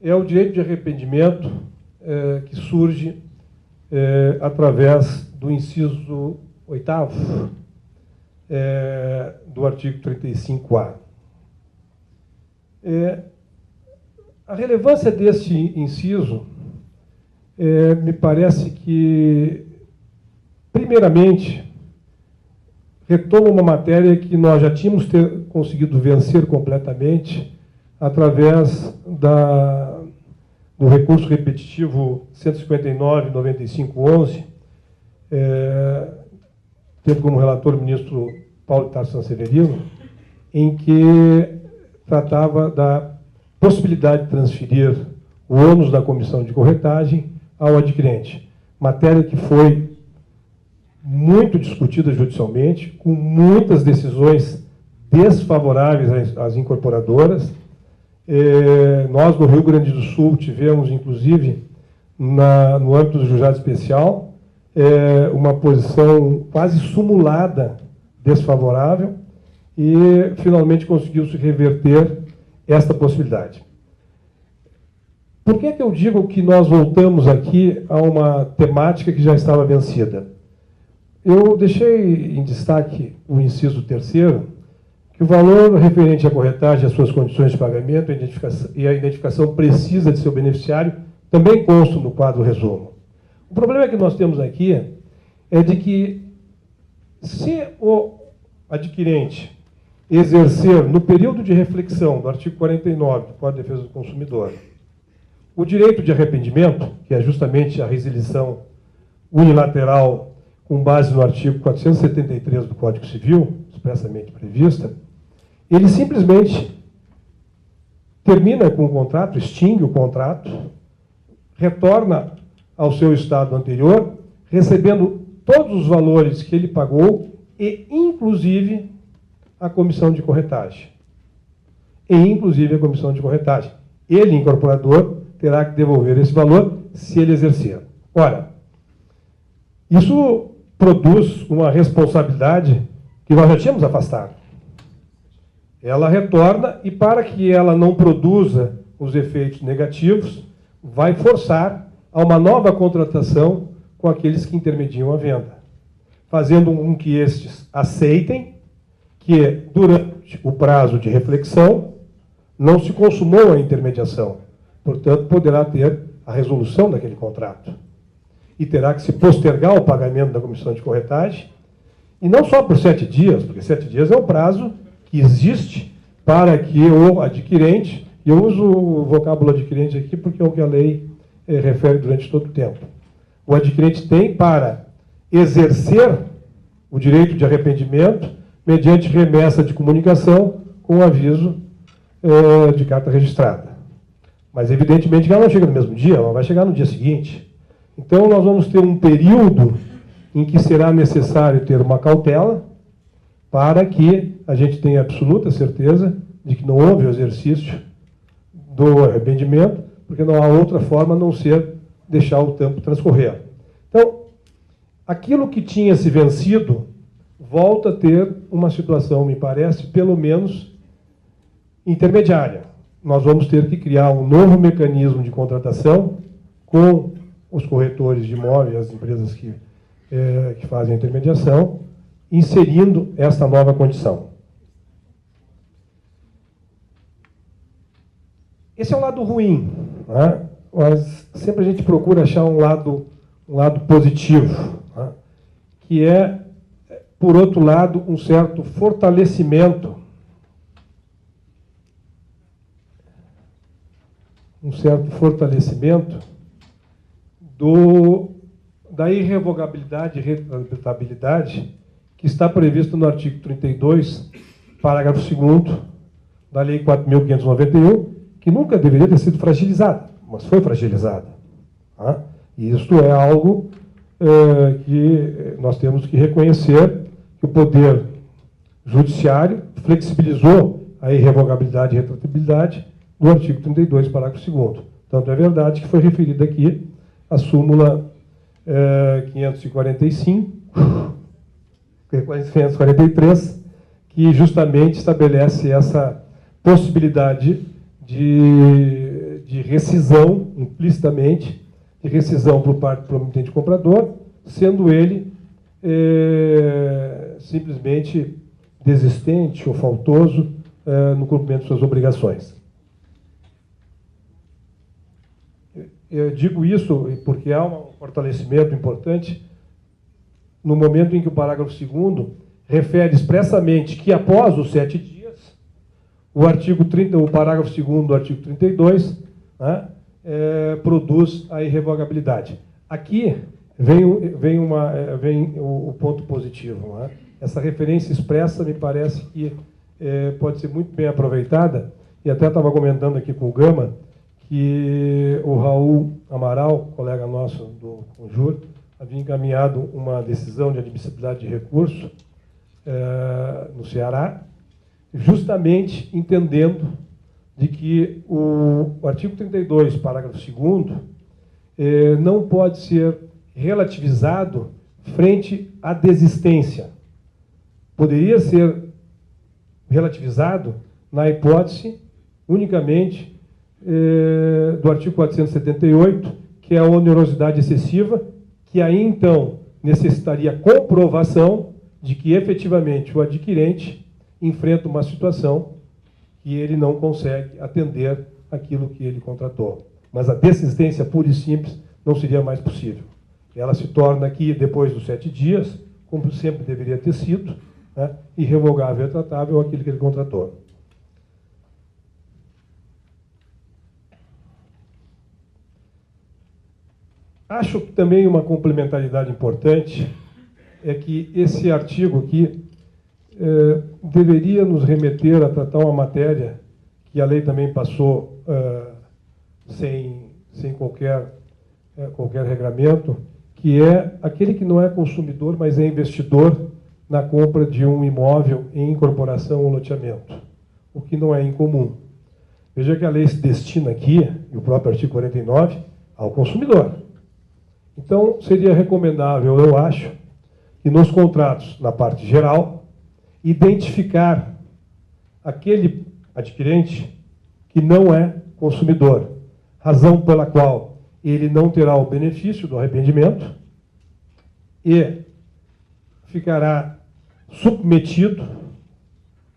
é o direito de arrependimento que surge através do inciso 8º do artigo 35A. A relevância deste inciso me parece que, primeiramente, retoma uma matéria que nós já tínhamos conseguido vencer completamente através do recurso repetitivo 159/9511, tendo como relator o ministro Paulo Tarso Severino, em que tratava da possibilidade de transferir o ônus da comissão de corretagem ao adquirente. Matéria que foi muito discutida judicialmente, com muitas decisões desfavoráveis às incorporadoras. Nós, no Rio Grande do Sul, tivemos, inclusive, no âmbito do juizado especial, uma posição quase sumulada desfavorável, e finalmente conseguiu-se reverter esta possibilidade. Por que eu digo que nós voltamos aqui a uma temática que já estava vencida? Eu deixei em destaque o inciso 3º, que o valor referente à corretagem e às suas condições de pagamento e a identificação precisa de seu beneficiário também constam no quadro resumo. O problema que nós temos aqui é de que, se o adquirente exercer, no período de reflexão do artigo 49 do Código de Defesa do Consumidor, o direito de arrependimento, que é justamente a resilição unilateral com base no artigo 473 do Código Civil, expressamente prevista, ele simplesmente termina com o contrato, extingue o contrato, retorna ao seu estado anterior, recebendo todos os valores que ele pagou e, inclusive, a comissão de corretagem. Ele, incorporador, terá que devolver esse valor se ele exercer. Ora, isso produz uma responsabilidade que nós já tínhamos afastado. Ela retorna e, para que ela não produza os efeitos negativos, vai forçar a uma nova contratação com aqueles que intermediam a venda, fazendo com que estes aceitem que, durante o prazo de reflexão, não se consumou a intermediação. Portanto, poderá ter a resolução daquele contrato. E terá que se postergar o pagamento da comissão de corretagem, e não só por 7 dias, porque 7 dias é o prazo que existe para que o adquirente, e eu uso o vocábulo adquirente aqui porque é o que a lei refere durante todo o tempo. O adquirente tem para exercer o direito de arrependimento mediante remessa de comunicação com aviso de carta registrada. Mas, evidentemente, que ela não chega no mesmo dia, ela vai chegar no dia seguinte. Então, nós vamos ter um período em que será necessário ter uma cautela para que a gente tenha absoluta certeza de que não houve o exercício do arrependimento, porque não há outra forma a não ser deixar o tempo transcorrer. Então, aquilo que tinha se vencido volta a ter uma situação, me parece, pelo menos intermediária. Nós vamos ter que criar um novo mecanismo de contratação com os corretores de imóveis, as empresas que fazem a intermediação, inserindo esta nova condição. Esse é o lado ruim, né? Mas sempre a gente procura achar um lado positivo, né? Que é, por outro lado, um certo fortalecimento da irrevogabilidade e retroatabilidade que está previsto no artigo 32, parágrafo 2º da Lei 4.591, que nunca deveria ter sido fragilizada, mas foi fragilizada. Tá? E isso é algo que nós temos que reconhecer, que o Poder Judiciário flexibilizou a irrevogabilidade e retroatabilidade do artigo 32, parágrafo 2º. Tanto é verdade que foi referida aqui a súmula 543, que justamente estabelece essa possibilidade de rescisão, implicitamente, de rescisão por parte do promitente comprador, sendo ele simplesmente desistente ou faltoso no cumprimento de suas obrigações. Eu digo isso porque há um fortalecimento importante no momento em que o parágrafo 2º refere expressamente que, após os 7 dias, o parágrafo 2º do artigo 32, né, produz a irrevogabilidade. Aqui vem o ponto positivo. Né? Essa referência expressa me parece que pode ser muito bem aproveitada, e até estava comentando aqui com o Gama, que o Raul Amaral, colega nosso do Conjur, havia encaminhado uma decisão de admissibilidade de recurso no Ceará, justamente entendendo de que o artigo 32, parágrafo 2º, não pode ser relativizado frente à desistência. Poderia ser relativizado na hipótese unicamente do artigo 478, que é a onerosidade excessiva, que aí, então, necessitaria comprovação de que, efetivamente, o adquirente enfrenta uma situação que ele não consegue atender aquilo que ele contratou. Mas a desistência pura e simples não seria mais possível. Ela se torna aqui, depois dos 7 dias, como sempre deveria ter sido, né, irrevogável e tratável aquilo que ele contratou. Acho que também uma complementaridade importante é que esse artigo aqui deveria nos remeter a tratar uma matéria que a lei também passou sem qualquer regramento, que é aquele que não é consumidor, mas é investidor na compra de um imóvel em incorporação ou loteamento, o que não é incomum. Veja que a lei se destina aqui, e o próprio artigo 49, ao consumidor. Então, seria recomendável, eu acho, que nos contratos, na parte geral, identificar aquele adquirente que não é consumidor, razão pela qual ele não terá o benefício do arrependimento e ficará submetido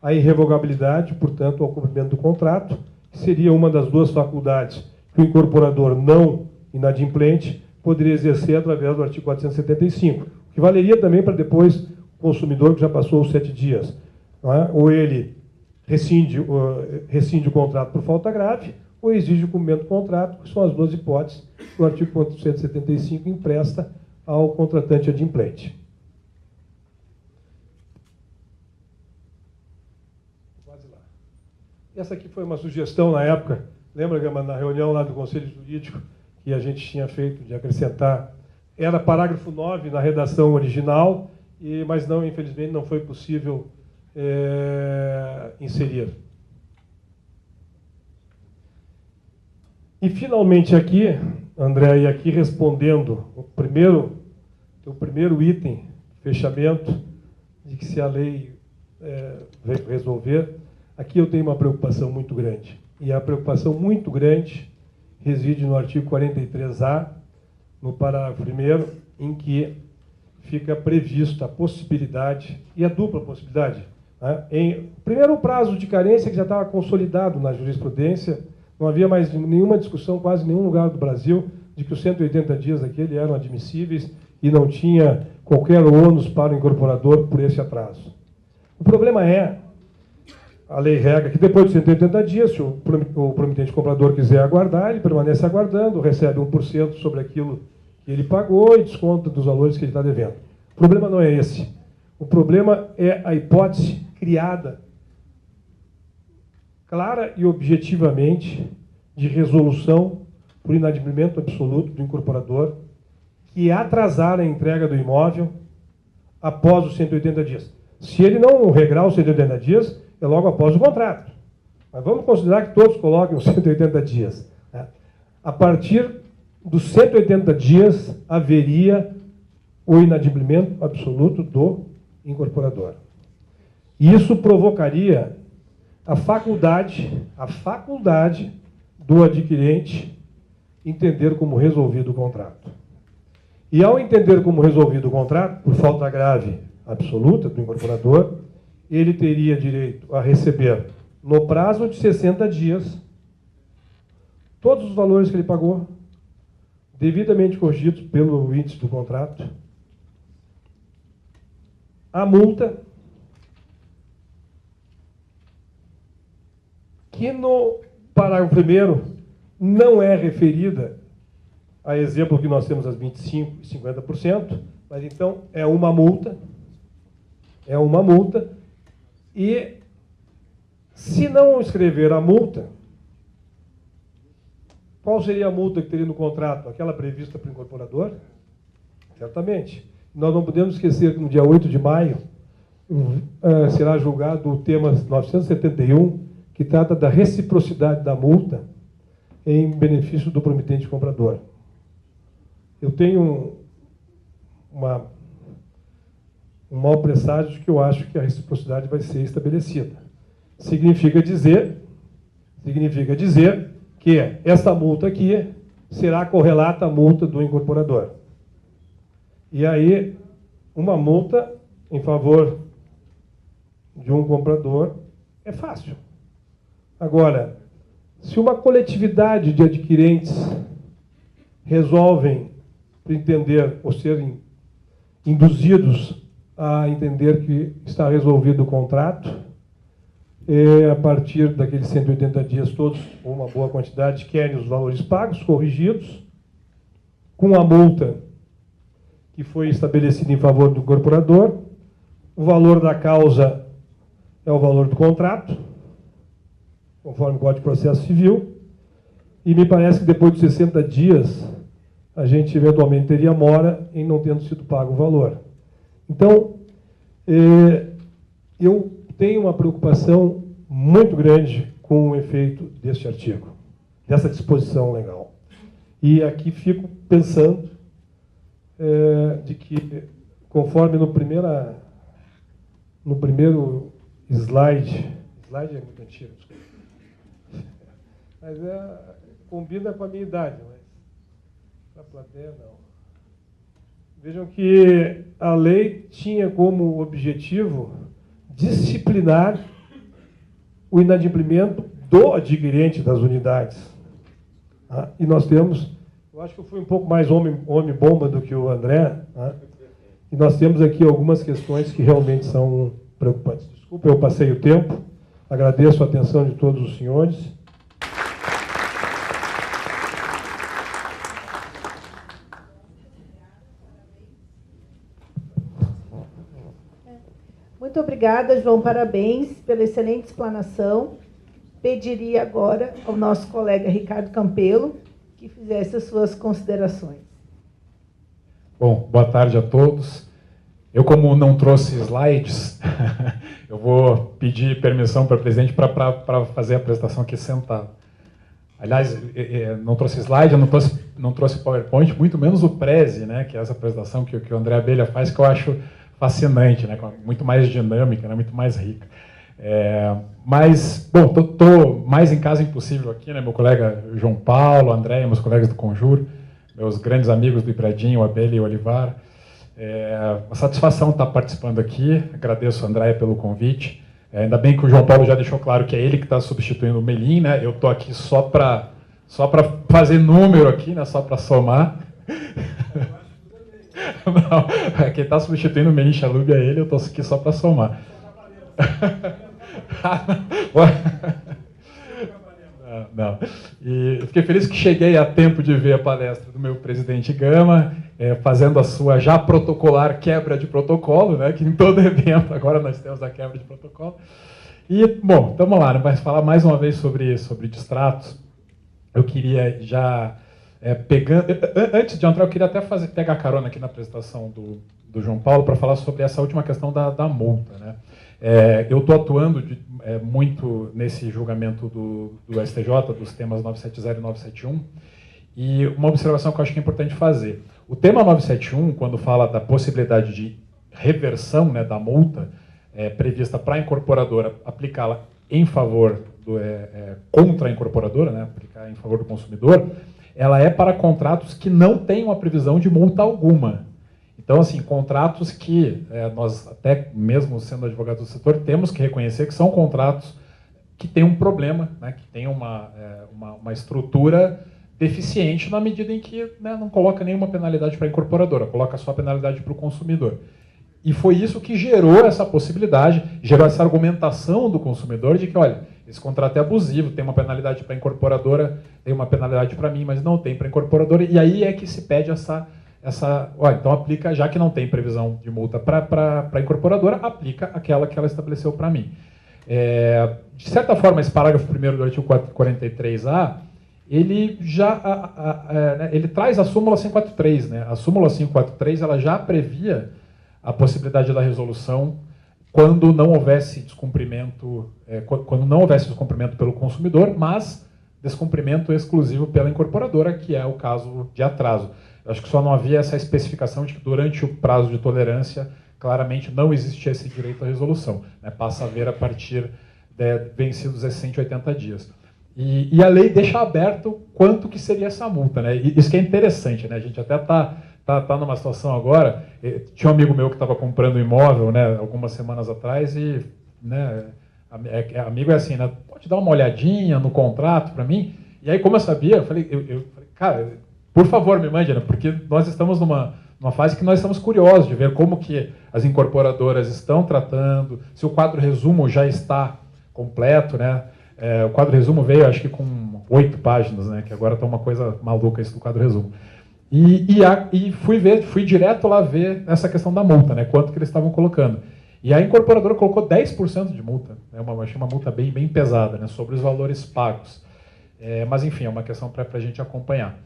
à irrevogabilidade, portanto, ao cumprimento do contrato, que seria uma das duas faculdades que o incorporador não inadimplente poderia exercer através do artigo 475, que valeria também para depois o consumidor que já passou os 7 dias. Não é? Ou ele rescinde o contrato por falta grave, ou exige o cumprimento do contrato, que são as duas hipóteses que o artigo 475 empresta ao contratante adimplente. Quase lá. Essa aqui foi uma sugestão na época, lembra, Gama, na reunião lá do Conselho Jurídico, que a gente tinha feito de acrescentar, era parágrafo 9 na redação original, mas não, infelizmente, não foi possível inserir. E, finalmente, aqui, André, e aqui respondendo o primeiro item, fechamento, de que se a lei veio resolver, aqui eu tenho uma preocupação muito grande. E a preocupação muito grande reside no artigo 43A, no parágrafo 1º, em que fica prevista a possibilidade, e a dupla possibilidade, né? Primeiro, o prazo de carência, que já estava consolidado na jurisprudência, não havia mais nenhuma discussão, quase em nenhum lugar do Brasil, de que os 180 dias daquele eram admissíveis e não tinha qualquer ônus para o incorporador por esse atraso. O problema é, a lei regra que depois de 180 dias, se o promitente comprador quiser aguardar, ele permanece aguardando, recebe 1% sobre aquilo que ele pagou e desconta dos valores que ele está devendo. O problema não é esse. O problema é a hipótese criada, clara e objetivamente, de resolução por inadimplemento absoluto do incorporador, que atrasar a entrega do imóvel após os 180 dias. Se ele não regrar os 180 dias, é logo após o contrato. Mas vamos considerar que todos coloquem os 180 dias. Né? A partir dos 180 dias, haveria o inadimplemento absoluto do incorporador. E isso provocaria a faculdade do adquirente entender como resolvido o contrato. E ao entender como resolvido o contrato, por falta grave absoluta do incorporador, ele teria direito a receber, no prazo de 60 dias, todos os valores que ele pagou, devidamente corrigidos pelo índice do contrato, a multa, que no parágrafo 1º não é referida a exemplo que nós temos as 25% e 50%, mas então é uma multa, e se não escrever a multa, qual seria a multa que teria no contrato? Aquela prevista para o incorporador? Certamente. Nós não podemos esquecer que no dia 8 de maio será julgado o tema 971, que trata da reciprocidade da multa em benefício do promitente comprador. Eu tenho um mau presságio de que eu acho que a reciprocidade vai ser estabelecida. Significa dizer que essa multa aqui será correlata à multa do incorporador. E aí, uma multa em favor de um comprador é fácil. Agora, se uma coletividade de adquirentes resolvem entender ou serem induzidos a entender que está resolvido o contrato, a partir daqueles 180 dias todos, ou uma boa quantidade, querem os valores pagos, corrigidos, com a multa que foi estabelecida em favor do incorporador, o valor da causa é o valor do contrato, conforme o Código de Processo Civil, e me parece que depois de 60 dias a gente eventualmente teria mora em não tendo sido pago o valor. Então, eu tenho uma preocupação muito grande com o efeito deste artigo, dessa disposição legal. E aqui fico pensando de que, conforme no primeiro slide é muito antigo, desculpa, mas combina com a minha idade, mas para a plateia não. Vejam que a lei tinha como objetivo disciplinar o inadimplemento do adquirente das unidades. E nós temos, eu acho que eu fui um pouco mais homem-bomba do que o André, e nós temos aqui algumas questões que realmente são preocupantes. Desculpa, eu passei o tempo, agradeço a atenção de todos os senhores. Muito obrigada, João. Parabéns pela excelente explanação. Pediria agora ao nosso colega Ricardo Campelo que fizesse as suas considerações. Bom, boa tarde a todos. Eu, como não trouxe slides, eu vou pedir permissão para o presidente para fazer a apresentação aqui sentado. Aliás, não trouxe slide, eu não trouxe PowerPoint, muito menos o Prezi, né, que é essa apresentação que o André Abelha faz, que eu acho fascinante, né, muito mais dinâmica, né, muito mais rica. Mas, bom, estou mais em casa impossível aqui, né? Meu colega João Paulo, André, meus colegas do Conjur, meus grandes amigos do Ibradinho, o Abel e o Olivar. Uma satisfação estar participando aqui. Agradeço, André, pelo convite. Ainda bem que o João Paulo já deixou claro que é ele que está substituindo o Melim, né? Eu estou aqui só para fazer número aqui, né? Só para somar. Não, quem está substituindo o Melim Chalub é ele, eu estou aqui só para somar. Não. E fiquei feliz que cheguei a tempo de ver a palestra do meu presidente Gama, fazendo a sua já protocolar quebra de protocolo, né, que em todo evento agora nós temos a quebra de protocolo. E, bom, vamos lá, né, mas falar mais uma vez sobre distratos. Eu queria já, antes de entrar, eu queria até pegar carona aqui na apresentação do João Paulo para falar sobre essa última questão da multa, né. Eu estou atuando muito nesse julgamento do STJ, dos temas 970 e 971, e uma observação que eu acho que é importante fazer. O tema 971, quando fala da possibilidade de reversão, né, da multa prevista para a incorporadora, aplicá-la em favor, contra a incorporadora, né, aplicar em favor do consumidor, ela é para contratos que não têm uma previsão de multa alguma. Então, assim, contratos que nós, até mesmo sendo advogados do setor, temos que reconhecer que são contratos que têm um problema, né, que têm uma estrutura deficiente na medida em que, né, não coloca nenhuma penalidade para a incorporadora, coloca só a penalidade para o consumidor. E foi isso que gerou essa possibilidade, gerou essa argumentação do consumidor de que, olha, esse contrato é abusivo, tem uma penalidade para a incorporadora, tem uma penalidade para mim, mas não tem para a incorporadora, e aí é que se pede então aplica, já que não tem previsão de multa para a incorporadora, aplica aquela que ela estabeleceu para mim. De certa forma, esse parágrafo 1º do artigo 443A, ele ele traz a súmula 543, né? A súmula 543 ela já previa a possibilidade da resolução quando não houvesse descumprimento, pelo consumidor, mas descumprimento exclusivo pela incorporadora, que é o caso de atraso. Eu acho que só não havia essa especificação de que durante o prazo de tolerância, claramente não existia esse direito à resolução, né? Passa a haver a partir de vencidos esses 180 dias. E a lei deixa aberto quanto que seria essa multa, né? E isso que é interessante, né? A gente até está numa situação agora, tinha um amigo meu que estava comprando um imóvel, né, algumas semanas atrás, e, né, amigo é assim, né, pode dar uma olhadinha no contrato para mim? E aí, como eu sabia, eu falei, cara, por favor, me mande, né, porque nós estamos numa fase que nós estamos curiosos de ver como que as incorporadoras estão tratando, se o quadro resumo já está completo, né? O quadro resumo veio, acho que com 8 páginas, né, que agora está uma coisa maluca isso do quadro resumo. E fui direto lá ver essa questão da multa, né, quanto que eles estavam colocando. E a incorporadora colocou 10% de multa, né, achei uma multa bem, bem pesada, né, sobre os valores pagos. Mas, enfim, é uma questão para a gente acompanhar.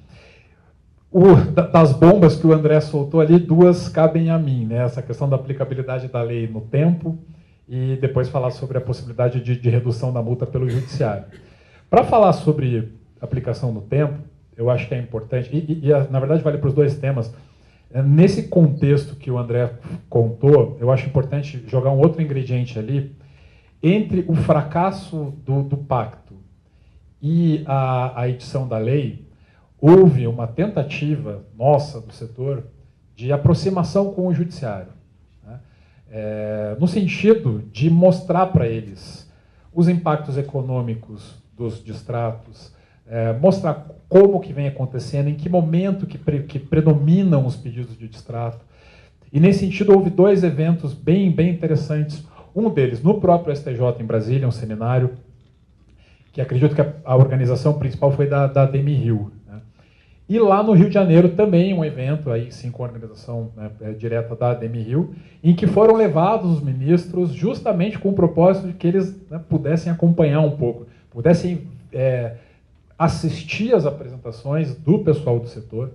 Das bombas que o André soltou ali, 2 cabem a mim, né, essa questão da aplicabilidade da lei no tempo e depois falar sobre a possibilidade de redução da multa pelo judiciário. Para falar sobre aplicação no tempo, eu acho que é importante, na verdade vale para os 2 temas, nesse contexto que o André contou, eu acho importante jogar um outro ingrediente ali, entre o fracasso do pacto e a edição da lei, houve uma tentativa nossa, do setor, de aproximação com o judiciário, né? No sentido de mostrar para eles os impactos econômicos dos distratos, mostrar como que vem acontecendo, em que momento que predominam os pedidos de distrato. E, nesse sentido, houve 2 eventos bem, bem interessantes. Um deles, no próprio STJ, em Brasília, um seminário, que acredito que a organização principal foi da ADM Rio, né? E lá no Rio de Janeiro também um evento, aí sim com a organização, né, direta da ADM Rio, em que foram levados os ministros justamente com o propósito de que eles, né, pudessem acompanhar um pouco, pudessem assistir às apresentações do pessoal do setor.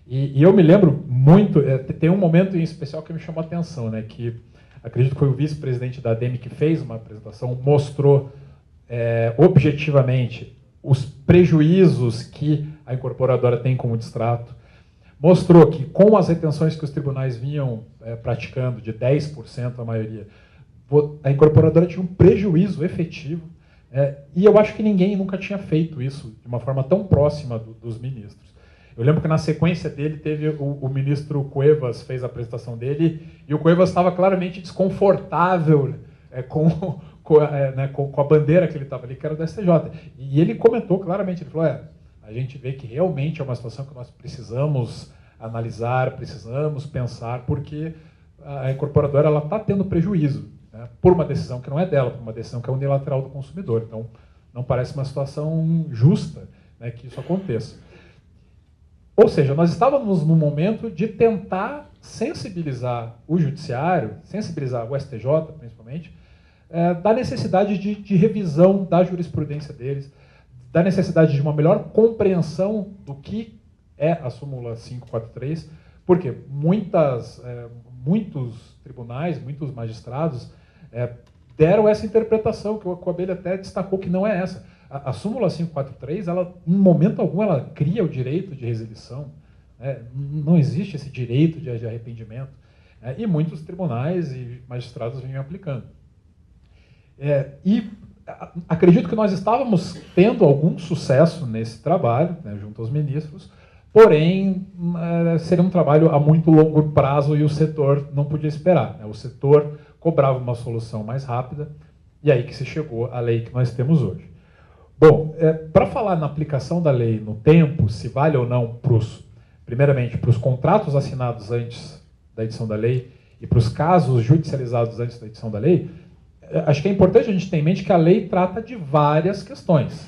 E eu me lembro muito, tem um momento em especial que me chamou a atenção, né, que acredito que foi o vice-presidente da ADM que fez uma apresentação, mostrou objetivamente os prejuízos que a incorporadora tem como distrato, mostrou que com as retenções que os tribunais vinham praticando, de 10% a maioria, a incorporadora tinha um prejuízo efetivo, e eu acho que ninguém nunca tinha feito isso de uma forma tão próxima dos ministros. Eu lembro que na sequência dele teve o ministro Cuevas fez a apresentação dele, e o Cuevas estava claramente desconfortável com a bandeira que ele estava ali, que era do STJ. E ele comentou claramente, ele falou, a gente vê que realmente é uma situação que nós precisamos analisar, precisamos pensar, porque a incorporadora está tendo prejuízo, né, por uma decisão que não é dela, por uma decisão que é unilateral do consumidor. Então, não parece uma situação justa, né, que isso aconteça. Ou seja, nós estávamos no momento de tentar sensibilizar o judiciário, sensibilizar o STJ, principalmente, da necessidade de revisão da jurisprudência deles, da necessidade de uma melhor compreensão do que é a súmula 543, porque muitos tribunais, muitos magistrados deram essa interpretação, que o Coabelli até destacou que não é essa. A súmula 543, ela, em momento algum, ela cria o direito de resilição. Não existe esse direito de arrependimento. E muitos tribunais e magistrados vinham aplicando. E acredito que nós estávamos tendo algum sucesso nesse trabalho, né, junto aos ministros, porém, seria um trabalho a muito longo prazo e o setor não podia esperar, né? O setor cobrava uma solução mais rápida, e aí que se chegou à lei que nós temos hoje. Bom, para falar na aplicação da lei no tempo, se vale ou não, primeiramente, para os contratos assinados antes da edição da lei e para os casos judicializados antes da edição da lei, acho que é importante a gente ter em mente que a lei trata de várias questões,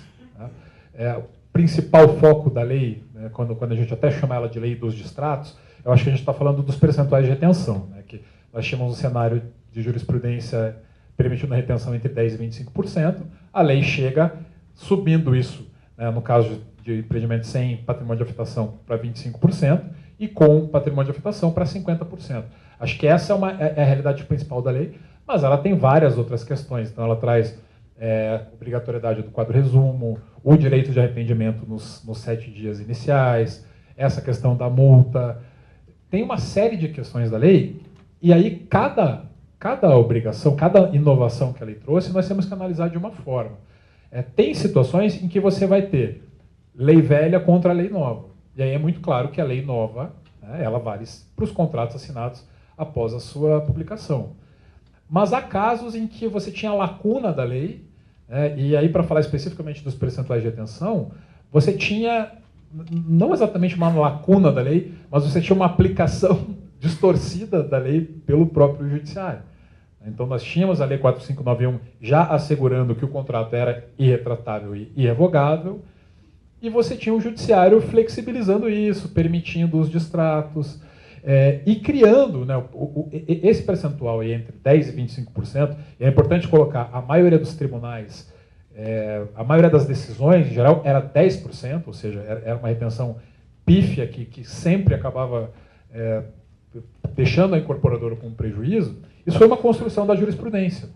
né? O principal foco da lei, né, quando a gente até chama ela de lei dos distratos, eu acho que a gente está falando dos percentuais de retenção, né, que nós tínhamos um cenário de jurisprudência permitindo a retenção entre 10% e 25%, a lei chega subindo isso, né, no caso de empreendimento sem patrimônio de afetação, para 25%, e com patrimônio de afetação para 50%. Acho que essa é a realidade principal da lei, mas ela tem várias outras questões. Então, ela traz obrigatoriedade do quadro resumo, o direito de arrependimento nos 7 dias iniciais, essa questão da multa. Tem uma série de questões da lei, e aí cada obrigação, cada inovação que a lei trouxe, nós temos que analisar de uma forma. Tem situações em que você vai ter lei velha contra a lei nova. E aí é muito claro que a lei nova, né, ela vale para os contratos assinados após a sua publicação. Mas há casos em que você tinha lacuna da lei, e aí, para falar especificamente dos percentuais de retenção, você tinha, não exatamente uma lacuna da lei, mas você tinha uma aplicação distorcida da lei pelo próprio judiciário. Então, nós tínhamos a Lei 4591 já assegurando que o contrato era irretratável e irrevogável, e você tinha o judiciário flexibilizando isso, permitindo os distratos, e criando, né, esse percentual aí entre 10% e 25%, e é importante colocar, a maioria dos tribunais, a maioria das decisões, em geral, era 10%, ou seja, era uma retenção pífia que sempre acabava deixando a incorporadora com um prejuízo. Isso foi uma construção da jurisprudência.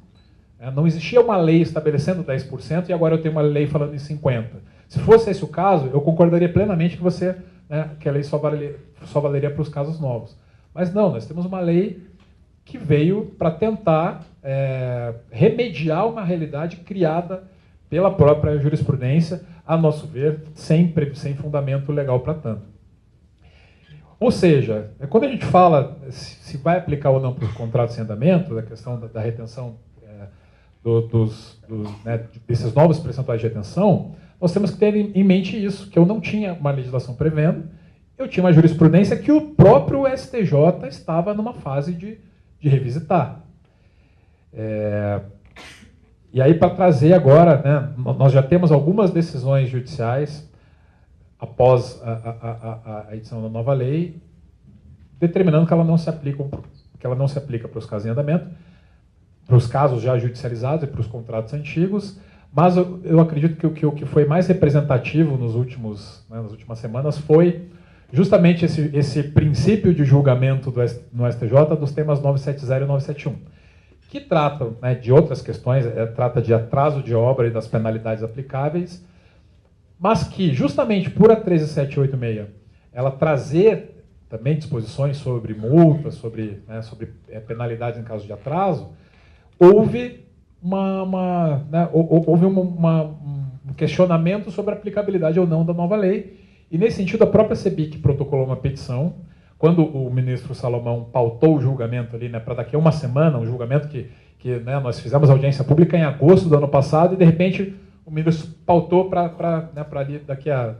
Não existia uma lei estabelecendo 10% e agora eu tenho uma lei falando em 50%. Se fosse esse o caso, eu concordaria plenamente que a lei só valeria para os casos novos. Mas não, nós temos uma lei que veio para tentar remediar uma realidade criada pela própria jurisprudência, a nosso ver, sem fundamento legal para tanto. Ou seja, quando a gente fala se vai aplicar ou não para os contratos em andamento, da questão da retenção desses novos percentuais de retenção, nós temos que ter em mente isso, que eu não tinha uma legislação prevendo, eu tinha uma jurisprudência que o próprio STJ estava numa fase de revisitar. E aí, para trazer agora, né, nós já temos algumas decisões judiciais após a edição da nova lei, determinando que ela não se aplica para os casos em andamento, para os casos já judicializados e para os contratos antigos, mas eu acredito que o que foi mais representativo nas últimas semanas foi justamente esse princípio de julgamento no STJ dos temas 970 e 971, que tratam, né, de outras questões, trata de atraso de obra e das penalidades aplicáveis, mas que, justamente por a 13786, ela trazer também disposições sobre multas, sobre penalidades em caso de atraso, houve houve um questionamento sobre a aplicabilidade ou não da nova lei, e nesse sentido a própria CEBIC protocolou uma petição, quando o ministro Salomão pautou o julgamento ali, para daqui a uma semana, um julgamento que nós fizemos audiência pública em agosto do ano passado, e de repente o ministro pautou para ali daqui a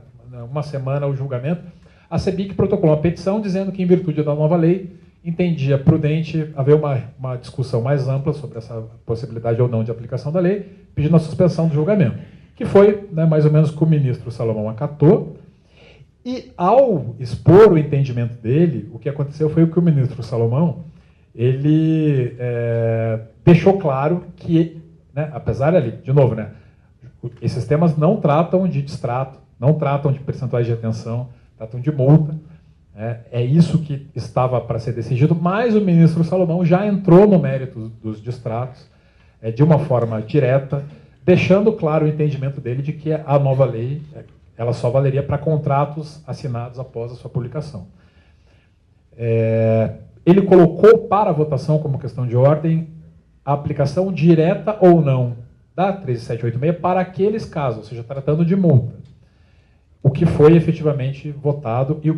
uma semana o julgamento. A CEBIC protocolou uma petição dizendo que, em virtude da nova lei, entendia prudente haver uma discussão mais ampla sobre essa possibilidade ou não de aplicação da lei, pedindo a suspensão do julgamento, que foi mais ou menos que o ministro Salomão acatou. E, ao expor o entendimento dele, o que aconteceu foi que o ministro Salomão ele deixou claro que, apesar ali, de novo, esses temas não tratam de distrato, não tratam de percentuais de retenção, tratam de multa. É isso que estava para ser decidido, mas o ministro Salomão já entrou no mérito dos distratos de uma forma direta, deixando claro o entendimento dele de que a nova lei ela só valeria para contratos assinados após a sua publicação. Ele colocou para votação como questão de ordem a aplicação direta ou não da 13786 para aqueles casos, ou seja, tratando de multa. O que foi efetivamente votado e o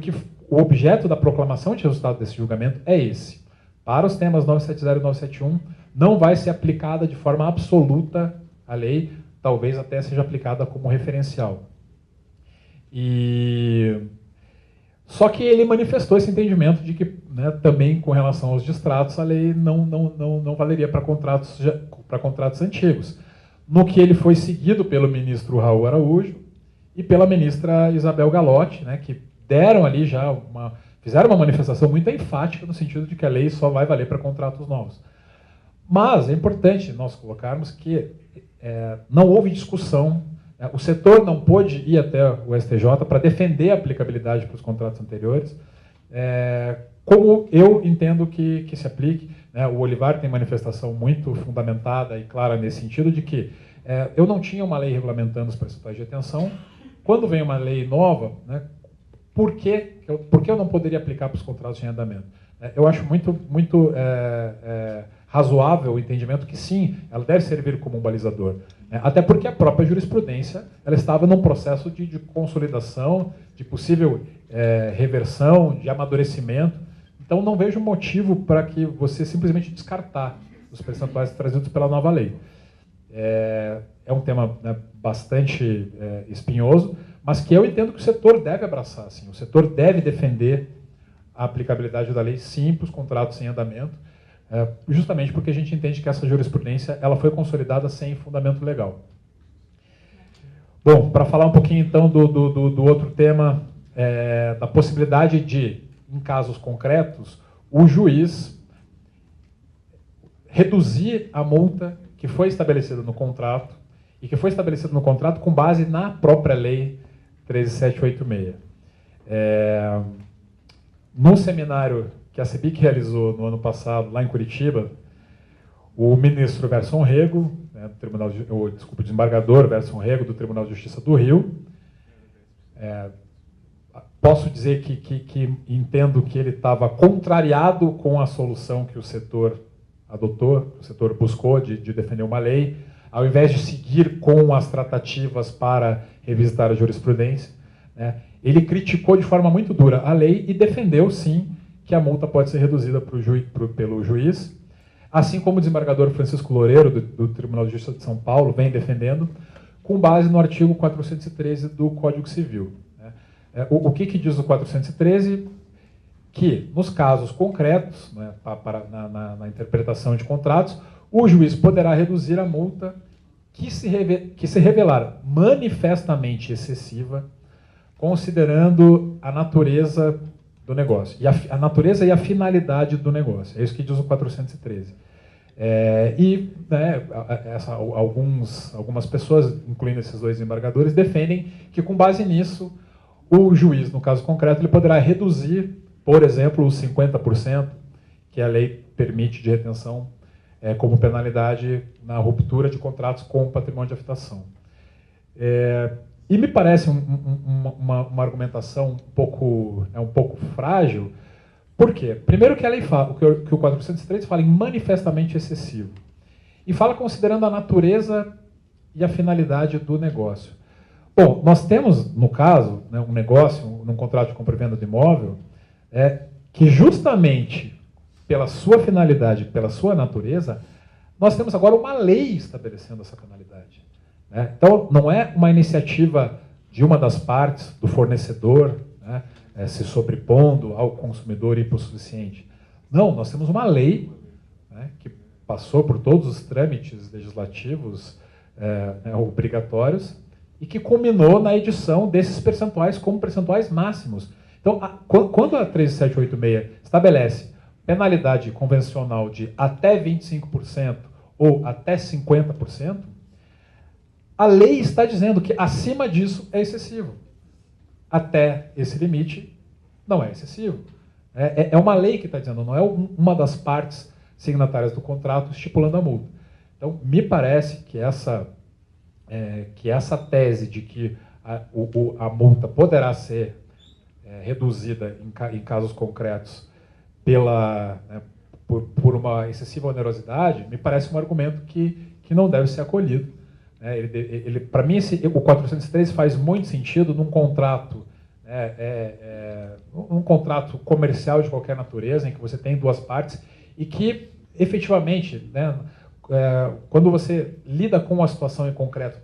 objeto da proclamação de resultado desse julgamento é esse. Para os temas 970 e 971, não vai ser aplicada de forma absoluta a lei, talvez até seja aplicada como referencial. Só que ele manifestou esse entendimento de que, também com relação aos distratos, a lei não valeria para contratos antigos. No que ele foi seguido pelo ministro Raul Araújo e pela ministra Isabel Galotti, que deram ali já fizeram uma manifestação muito enfática no sentido de que a lei só vai valer para contratos novos. Mas é importante nós colocarmos que não houve discussão, o setor não pôde ir até o STJ para defender a aplicabilidade para os contratos anteriores, como eu entendo que se aplique. O Olivar tem manifestação muito fundamentada e clara nesse sentido de que eu não tinha uma lei regulamentando os percentuais de retenção. Quando vem uma lei nova, por que eu não poderia aplicar para os contratos em andamento? Eu acho muito razoável o entendimento que sim, ela deve servir como um balizador. Até porque a própria jurisprudência ela estava num processo de consolidação, de possível reversão, de amadurecimento. Então não vejo motivo para que você simplesmente descartar os percentuais trazidos pela nova lei. É um tema bastante espinhoso, mas que eu entendo que o setor deve abraçar. Assim, o setor deve defender a aplicabilidade da lei, sim, para os contratos em andamento, justamente porque a gente entende que essa jurisprudência ela foi consolidada sem fundamento legal. Bom, para falar um pouquinho então do outro tema, da possibilidade de, em casos concretos, o juiz reduzir a multa que foi estabelecida no contrato, e que foi estabelecida no contrato com base na própria lei 13786. No seminário que a CEBIC realizou no ano passado, lá em Curitiba, o ministro Verson Rego, o desembargador Verson Rego, do Tribunal de Justiça do Rio, posso dizer que entendo que ele estava contrariado com a solução que o setor adotou, o setor buscou de defender uma lei, ao invés de seguir com as tratativas para revisitar a jurisprudência, ele criticou de forma muito dura a lei e defendeu, sim, que a multa pode ser reduzida pelo juiz, assim como o desembargador Francisco Loureiro, do Tribunal de Justiça de São Paulo, vem defendendo, com base no artigo 413 do Código Civil. O que diz o 413? Que, nos casos concretos, na interpretação de contratos, o juiz poderá reduzir a multa que se revelar manifestamente excessiva, considerando a natureza do negócio, a natureza e a finalidade do negócio. É isso que diz o 413. Algumas pessoas, incluindo esses dois desembargadores, defendem que, com base nisso, o juiz, no caso concreto, ele poderá reduzir, por exemplo, os 50% que a lei permite de retenção como penalidade na ruptura de contratos com o patrimônio de habitação. E me parece uma argumentação um pouco frágil. Por quê? Primeiro que a lei fala, que o 403 fala em manifestamente excessivo. e fala considerando a natureza e a finalidade do negócio. Bom, nós temos, no caso, né, um negócio, num contrato de compra e venda de imóvel, que justamente pela sua finalidade, pela sua natureza, nós temos agora uma lei estabelecendo essa finalidade. Né? Então, não é uma iniciativa de uma das partes, do fornecedor, né, se sobrepondo ao consumidor hipossuficiente. Não, nós temos uma lei, né, que passou por todos os trâmites legislativos obrigatórios e que culminou na edição desses percentuais como percentuais máximos. Então, quando a 13786 estabelece penalidade convencional de até 25% ou até 50%, a lei está dizendo que acima disso é excessivo. Até esse limite não é excessivo. É uma lei que está dizendo, não é uma das partes signatárias do contrato estipulando a multa. Então, me parece que essa tese de que a multa poderá ser reduzida em casos concretos por uma excessiva onerosidade, me parece um argumento que não deve ser acolhido. Para mim, o 413 faz muito sentido num contrato, um contrato comercial de qualquer natureza, em que você tem duas partes e que, efetivamente, né, quando você lida com a situação em concreto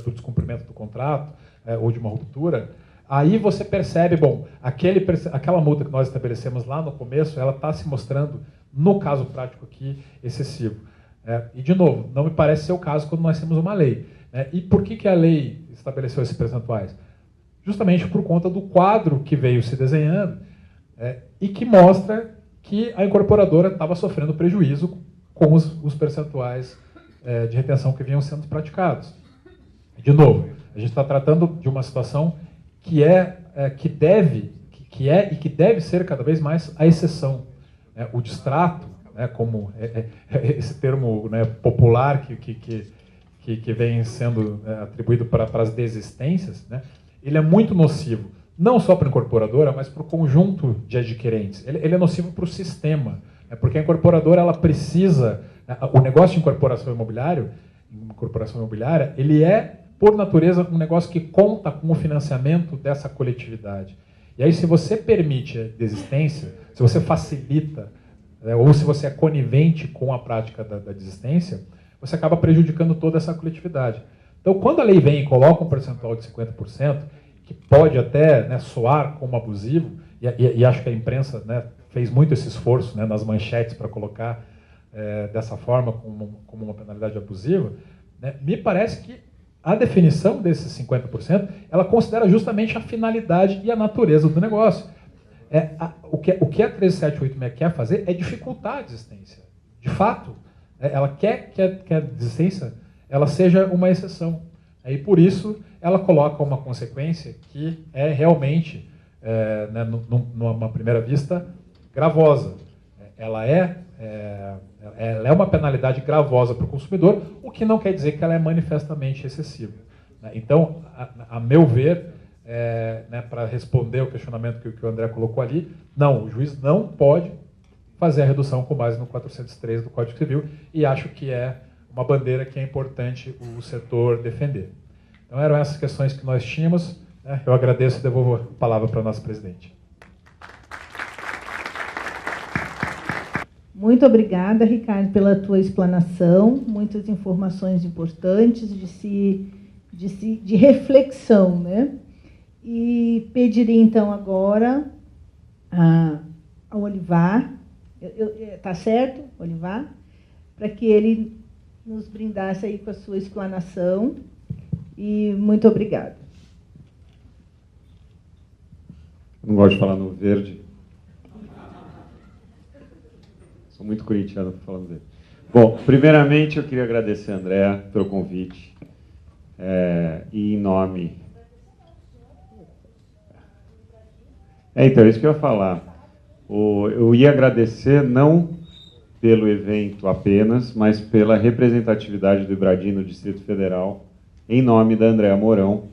do descumprimento do contrato ou de uma ruptura, aí você percebe, bom, aquela multa que nós estabelecemos lá no começo, ela está se mostrando, no caso prático aqui, excessivo. E, de novo, não me parece ser o caso quando nós temos uma lei. E por que a lei estabeleceu esses percentuais? Justamente por conta do quadro que veio se desenhando e que mostra que a incorporadora estava sofrendo prejuízo com os percentuais de retenção que vinham sendo praticados. De novo, a gente está tratando de uma situação que deve ser cada vez mais a exceção. O distrato, como esse termo popular que vem sendo atribuído para as desistências, ele é muito nocivo, não só para a incorporadora, mas para o conjunto de adquirentes. Ele é nocivo para o sistema, porque a incorporadora ela precisa, o negócio de incorporação imobiliária, ele é, por natureza, um negócio que conta com o financiamento dessa coletividade. E aí, se você permite a desistência, se você facilita, ou se você é conivente com a prática da desistência, você acaba prejudicando toda essa coletividade. Então, quando a lei vem e coloca um percentual de 50%, que pode até soar como abusivo, e acho que a imprensa fez muito esse esforço nas manchetes para colocar dessa forma como uma penalidade abusiva, me parece que a definição desses 50%, ela considera justamente a finalidade e a natureza do negócio. O que a 13786 quer fazer é dificultar a desistência. De fato, ela quer que a desistência ela seja uma exceção. E por isso, ela coloca uma consequência que é realmente, numa primeira vista, gravosa. Ela é uma penalidade gravosa para o consumidor, o que não quer dizer que ela é manifestamente excessiva. Então, a meu ver, para responder o questionamento que o André colocou ali, não, o juiz não pode fazer a redução com base no 403 do Código Civil, e acho que é uma bandeira que é importante o setor defender. Então, eram essas questões que nós tínhamos. Eu agradeço e devolvo a palavra para a nossa presidente. Muito obrigada, Ricardo, pela tua explanação, muitas informações importantes de reflexão, E pediria, então, agora ao Olivar, tá certo, Olivar? Para que ele nos brindasse aí com a sua explanação. E muito obrigada. Não gosto de falar no verde. Sou muito corintiano para falar no verde. Bom, primeiramente eu queria agradecer a Andréa pelo convite. E em nome... então, isso que eu ia falar. Eu ia agradecer não pelo evento apenas, mas pela representatividade do Ibradim no Distrito Federal, em nome da Andréa Mourão,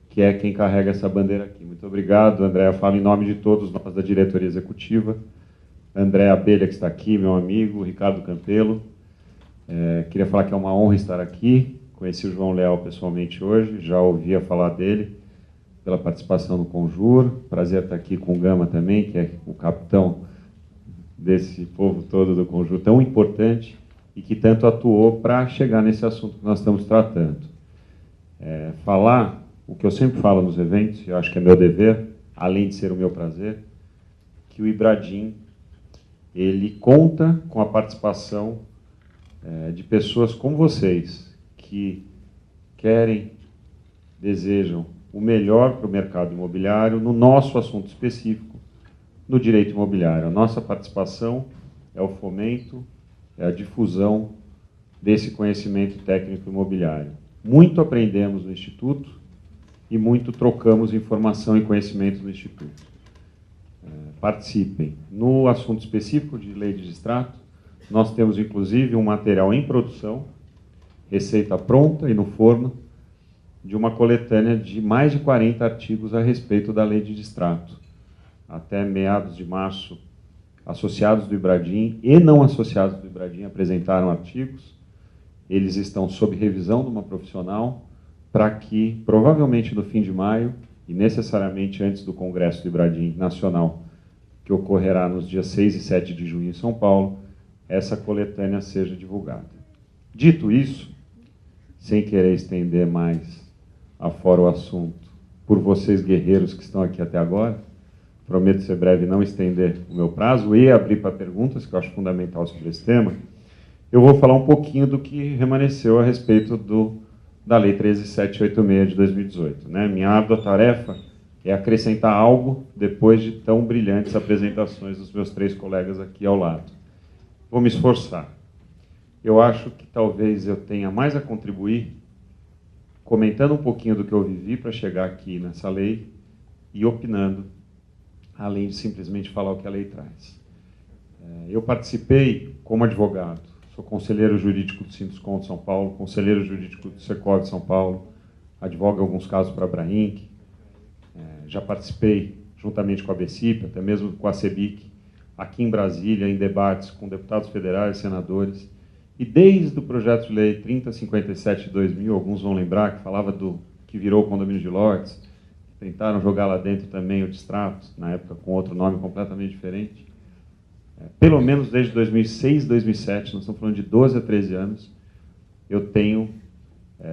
que é quem carrega essa bandeira aqui. Muito obrigado, Andréa. Falo em nome de todos nós da diretoria executiva. André Abelha, que está aqui, meu amigo, Ricardo Campelo. Queria falar que é uma honra estar aqui. Conheci o João Leal pessoalmente hoje, já ouvia falar dele pela participação no Conjur. Prazer estar aqui com o Gama também, que é o capitão desse povo todo do Conjur, tão importante e que tanto atuou para chegar nesse assunto que nós estamos tratando. Falar o que eu sempre falo nos eventos, e eu acho que é meu dever, além de ser o meu prazer, que o Ibradim ele conta com a participação de pessoas como vocês, que querem, desejam o melhor para o mercado imobiliário no nosso assunto específico, no direito imobiliário. A nossa participação é o fomento, é a difusão desse conhecimento técnico imobiliário. Muito aprendemos no Instituto e muito trocamos informação e conhecimento no Instituto. Participem. No assunto específico de lei de distrato, nós temos, inclusive, um material em produção, receita pronta e no forno, de uma coletânea de mais de 40 artigos a respeito da lei de distrato. Até meados de março, associados do Ibradim e não associados do Ibradim apresentaram artigos. Eles estão sob revisão de uma profissional para que, provavelmente no fim de maio, e necessariamente antes do Congresso do Ibradim Nacional, que ocorrerá nos dias 6 e 7 de junho em São Paulo, essa coletânea seja divulgada. Dito isso, sem querer estender mais afora o assunto, por vocês guerreiros que estão aqui até agora, prometo ser breve e não estender o meu prazo e abrir para perguntas, que eu acho fundamental sobre esse tema. Eu vou falar um pouquinho do que remanesceu a respeito da Lei 13.786 de 2018. Minha árdua tarefa é acrescentar algo depois de tão brilhantes apresentações dos meus 3 colegas aqui ao lado. Vou me esforçar. Eu acho que talvez eu tenha mais a contribuir comentando um pouquinho do que eu vivi para chegar aqui nessa lei e opinando, além de simplesmente falar o que a lei traz. Eu participei como advogado, sou conselheiro jurídico do Sinduscon de São Paulo, conselheiro jurídico do Secov de São Paulo, advogo em alguns casos para a Abrainc, já participei juntamente com a BCIP, até mesmo com a CEBIC, aqui em Brasília, em debates com deputados federais, senadores, e desde o projeto de lei 3057 de 2000, alguns vão lembrar que falava do que virou o condomínio de lotes, tentaram jogar lá dentro também o distrato, na época com outro nome completamente diferente. Pelo menos desde 2006, 2007, nós estamos falando de 12 a 13 anos, eu tenho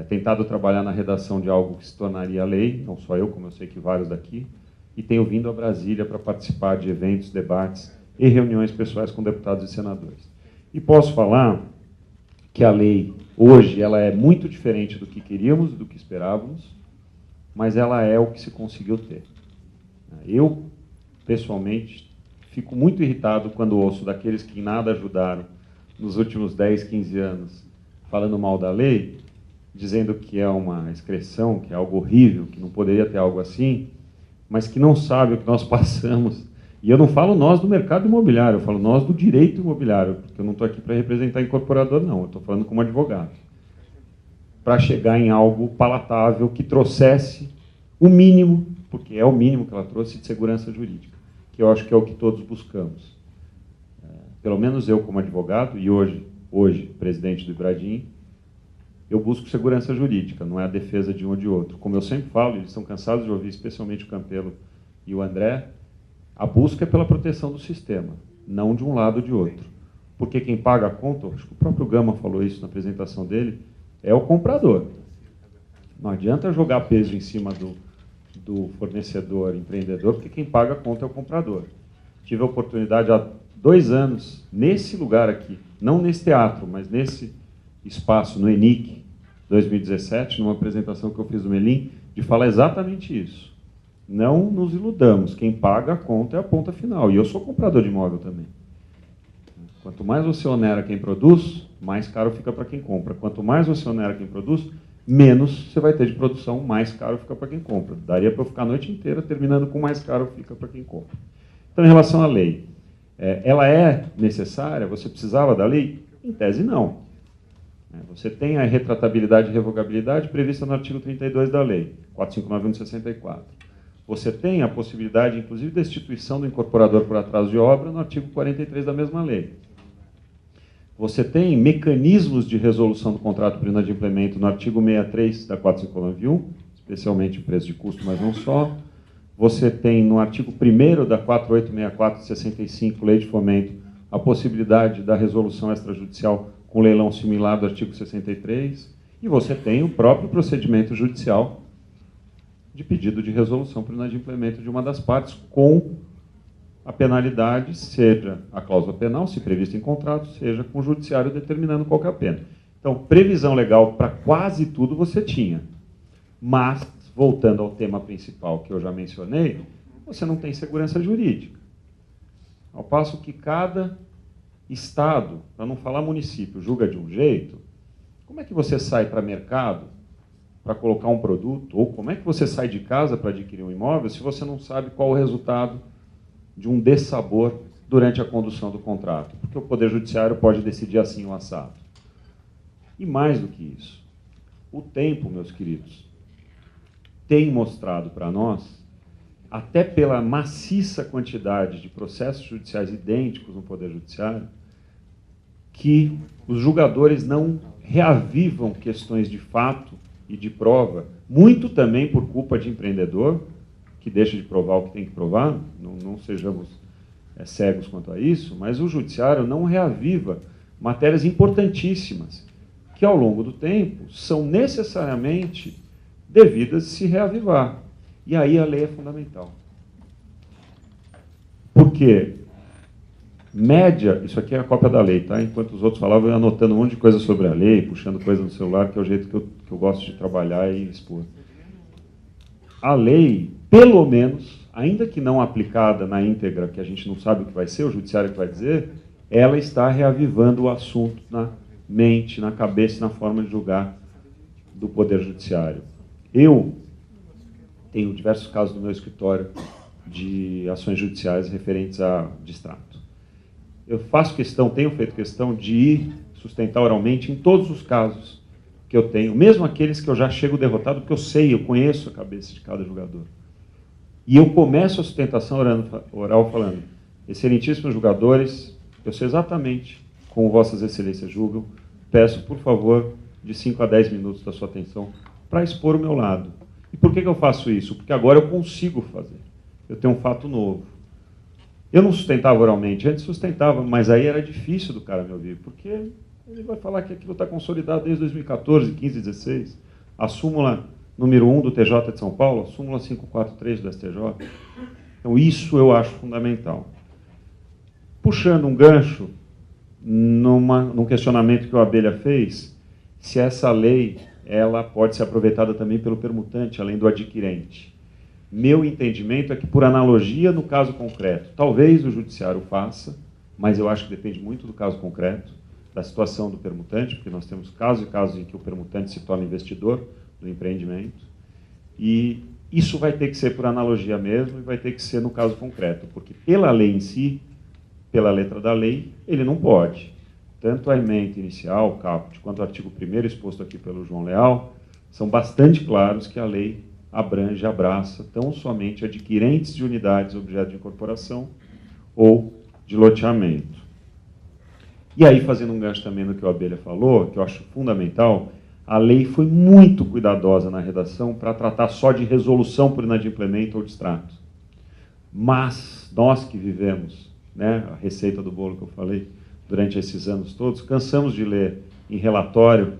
tentado trabalhar na redação de algo que se tornaria lei, não só eu, como eu sei que vários daqui, e tenho vindo a Brasília para participar de eventos, debates e reuniões pessoais com deputados e senadores. E posso falar que a lei, hoje, ela é muito diferente do que queríamos, do que esperávamos, mas ela é o que se conseguiu ter. Eu, pessoalmente, fico muito irritado quando ouço daqueles que em nada ajudaram nos últimos 10, 15 anos, falando mal da lei, dizendo que é uma excreção, que é algo horrível, que não poderia ter algo assim, mas que não sabe o que nós passamos. E eu não falo nós do mercado imobiliário, eu falo nós do direito imobiliário, porque eu não estou aqui para representar incorporador, não, eu estou falando como advogado. Para chegar em algo palatável que trouxesse o mínimo, porque é o mínimo que ela trouxe, de segurança jurídica, que eu acho que é o que todos buscamos. Pelo menos eu como advogado, e hoje presidente do Ibradim, eu busco segurança jurídica, não é a defesa de um ou de outro. Como eu sempre falo, eles estão cansados de ouvir, especialmente o Campelo e o André, a busca é pela proteção do sistema, não de um lado ou de outro. Porque quem paga a conta, acho que o próprio Gama falou isso na apresentação dele, é o comprador. Não adianta jogar peso em cima do fornecedor, empreendedor, porque quem paga a conta é o comprador. Tive a oportunidade há 2 anos, nesse lugar aqui, não nesse teatro, mas nesse espaço, no ENIC, 2017, numa apresentação que eu fiz do Melim, de falar exatamente isso. Não nos iludamos, quem paga a conta é a ponta final. E eu sou comprador de imóvel também. Quanto mais você onera quem produz, mais caro fica para quem compra. Quanto mais você onera quem produz, menos você vai ter de produção, mais caro fica para quem compra. Daria para eu ficar a noite inteira terminando com mais caro fica para quem compra. Então, em relação à lei, ela é necessária? Você precisava da lei? Em tese, não. Você tem a retratabilidade e revogabilidade prevista no artigo 32 da lei, 459 de 64. Você tem a possibilidade, inclusive, da destituição do incorporador por atraso de obra no artigo 43 da mesma lei. Você tem mecanismos de resolução do contrato por inadimplemento no artigo 63 da 459-1, especialmente preço de custo, mas não só. Você tem no artigo 1º da 4864 de 65, Lei de Fomento, a possibilidade da resolução extrajudicial com leilão similar do artigo 63, e você tem o próprio procedimento judicial de pedido de resolução por inadimplemento de uma das partes, com a penalidade, seja a cláusula penal, se prevista em contrato, seja com o judiciário determinando qual que é a pena. Então, previsão legal para quase tudo você tinha. Mas, voltando ao tema principal que eu já mencionei, você não tem segurança jurídica. Ao passo que cada estado, para não falar município, julga de um jeito, como é que você sai para mercado para colocar um produto? Ou como é que você sai de casa para adquirir um imóvel se você não sabe qual o resultado de um dessabor durante a condução do contrato? Porque o Poder Judiciário pode decidir assim o assado. E mais do que isso, o tempo, meus queridos, tem mostrado para nós, até pela maciça quantidade de processos judiciais idênticos no Poder Judiciário, que os julgadores não reavivam questões de fato e de prova, muito também por culpa de empreendedor, que deixa de provar o que tem que provar, não sejamos cegos quanto a isso, mas o judiciário não reaviva matérias importantíssimas, que ao longo do tempo são necessariamente devidas se reavivar. E aí a lei é fundamental. Porque média, isso aqui é a cópia da lei, tá? Enquanto os outros falavam, eu ia anotando um monte de coisa sobre a lei, puxando coisa no celular, que é o jeito que eu gosto de trabalhar e expor. A lei, pelo menos, ainda que não aplicada na íntegra, que a gente não sabe o que vai ser, o judiciário que vai dizer, ela está reavivando o assunto na mente, na cabeça e na forma de julgar do Poder Judiciário. Eu tenho diversos casos no meu escritório de ações judiciais referentes a distrato. Eu faço questão, tenho feito questão de ir sustentar oralmente em todos os casos que eu tenho, mesmo aqueles que eu já chego derrotado, porque eu sei, eu conheço a cabeça de cada julgador. E eu começo a sustentação oral falando: excelentíssimos julgadores, eu sei exatamente como vossas excelências julgam, peço, por favor, de 5 a 10 minutos da sua atenção para expor o meu lado. E por que eu faço isso? Porque agora eu consigo fazer. Eu tenho um fato novo. Eu não sustentava oralmente, antes sustentava, mas aí era difícil do cara me ouvir, porque ele vai falar que aquilo está consolidado desde 2014, 15, 16. A súmula número 1 do TJ de São Paulo, a súmula 543 do STJ. Então isso eu acho fundamental. Puxando um gancho, num questionamento que o Abelha fez, se essa lei ela pode ser aproveitada também pelo permutante, além do adquirente. Meu entendimento é que, por analogia no caso concreto, talvez o judiciário faça, mas eu acho que depende muito do caso concreto, da situação do permutante, porque nós temos casos e casos em que o permutante se torna investidor do empreendimento, e isso vai ter que ser por analogia mesmo, e vai ter que ser no caso concreto, porque pela lei em si, pela letra da lei, ele não pode. Tanto a ementa inicial, o caput, quanto o artigo 1º exposto aqui pelo João Leal, são bastante claros que a lei abrange, abraça tão somente adquirentes de unidades objeto de incorporação ou de loteamento. E aí, fazendo um gancho também no que o Abelha falou, que eu acho fundamental, a lei foi muito cuidadosa na redação para tratar só de resolução por inadimplemento ou distrato. Mas nós que vivemos, né, a receita do bolo que eu falei, durante esses anos todos, cansamos de ler em relatório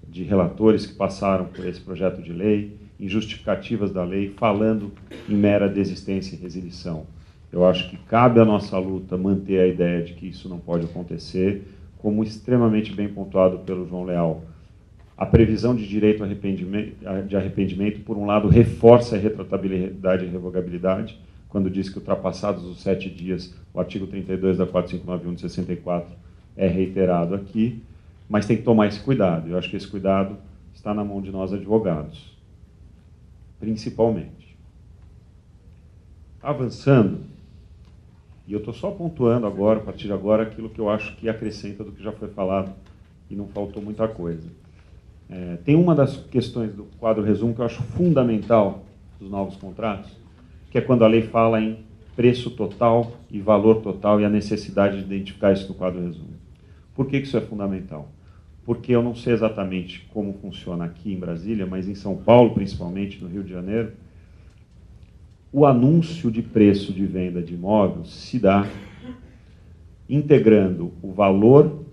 de relatores que passaram por esse projeto de lei, em justificativas da lei, falando em mera desistência e resilição. Eu acho que cabe à nossa luta manter a ideia de que isso não pode acontecer, como extremamente bem pontuado pelo João Leal. A previsão de direito de arrependimento, por um lado, reforça a retratabilidade e revogabilidade, quando diz que, ultrapassados os 7 dias, o artigo 32 da 4591 de 64 é reiterado aqui, mas tem que tomar esse cuidado. Eu acho que esse cuidado está na mão de nós advogados, principalmente. Avançando, e eu estou só pontuando agora, a partir de agora, aquilo que eu acho que acrescenta do que já foi falado, e não faltou muita coisa. Tem uma das questões do quadro resumo que eu acho fundamental dos novos contratos, que é quando a lei fala em preço total e valor total e a necessidade de identificar isso no quadro resumo. Por que isso é fundamental? Porque eu não sei exatamente como funciona aqui em Brasília, mas em São Paulo, principalmente, no Rio de Janeiro, o anúncio de preço de venda de imóvel se dá integrando o valor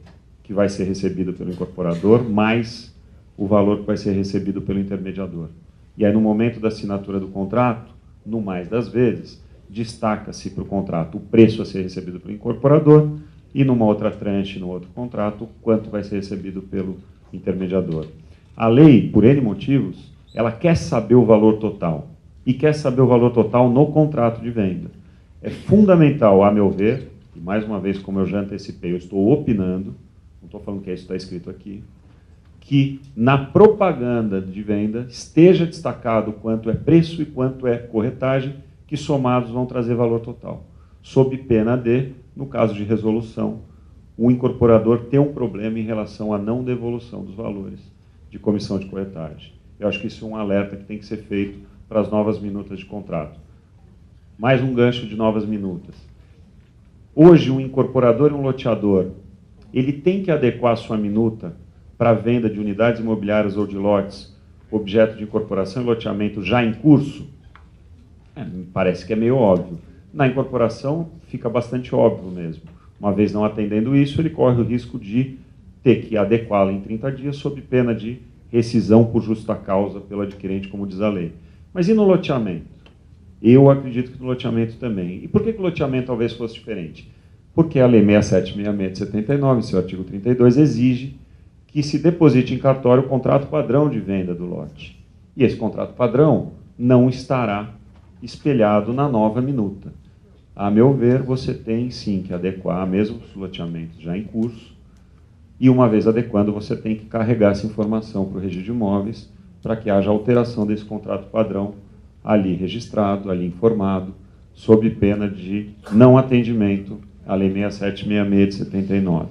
que vai ser recebido pelo incorporador mais o valor que vai ser recebido pelo intermediador. E aí, no momento da assinatura do contrato, no mais das vezes, destaca-se para o contrato o preço a ser recebido pelo incorporador e numa outra tranche, no outro contrato, quanto vai ser recebido pelo intermediador. A lei, por N motivos, ela quer saber o valor total. E quer saber o valor total no contrato de venda. É fundamental, a meu ver, e mais uma vez, como eu já antecipei, eu estou opinando, não estou falando que isso está escrito aqui, que na propaganda de venda esteja destacado quanto é preço e quanto é corretagem, que somados vão trazer valor total. Sob pena de, no caso de resolução, o incorporador ter um problema em relação à não devolução dos valores de comissão de corretagem. Eu acho que isso é um alerta que tem que ser feito para as novas minutas de contrato. Mais um gancho de novas minutas. Hoje, um incorporador e um loteador, ele tem que adequar a sua minuta para a venda de unidades imobiliárias ou de lotes, objeto de incorporação e loteamento já em curso? Me parece que é meio óbvio. Na incorporação, fica bastante óbvio mesmo. Uma vez não atendendo isso, ele corre o risco de ter que adequá-la em 30 dias, sob pena de rescisão por justa causa pelo adquirente, como diz a lei. Mas e no loteamento? Eu acredito que no loteamento também. E por que o loteamento talvez fosse diferente? Porque a Lei 6766 de 79, seu artigo 32, exige que se deposite em cartório o contrato padrão de venda do lote. E esse contrato padrão não estará espelhado na nova minuta. A meu ver, você tem sim que adequar, mesmo os loteamentos já em curso, e uma vez adequando, você tem que carregar essa informação para o registro de imóveis, para que haja alteração desse contrato padrão ali registrado, ali informado, sob pena de não atendimento à Lei 6766 de 79.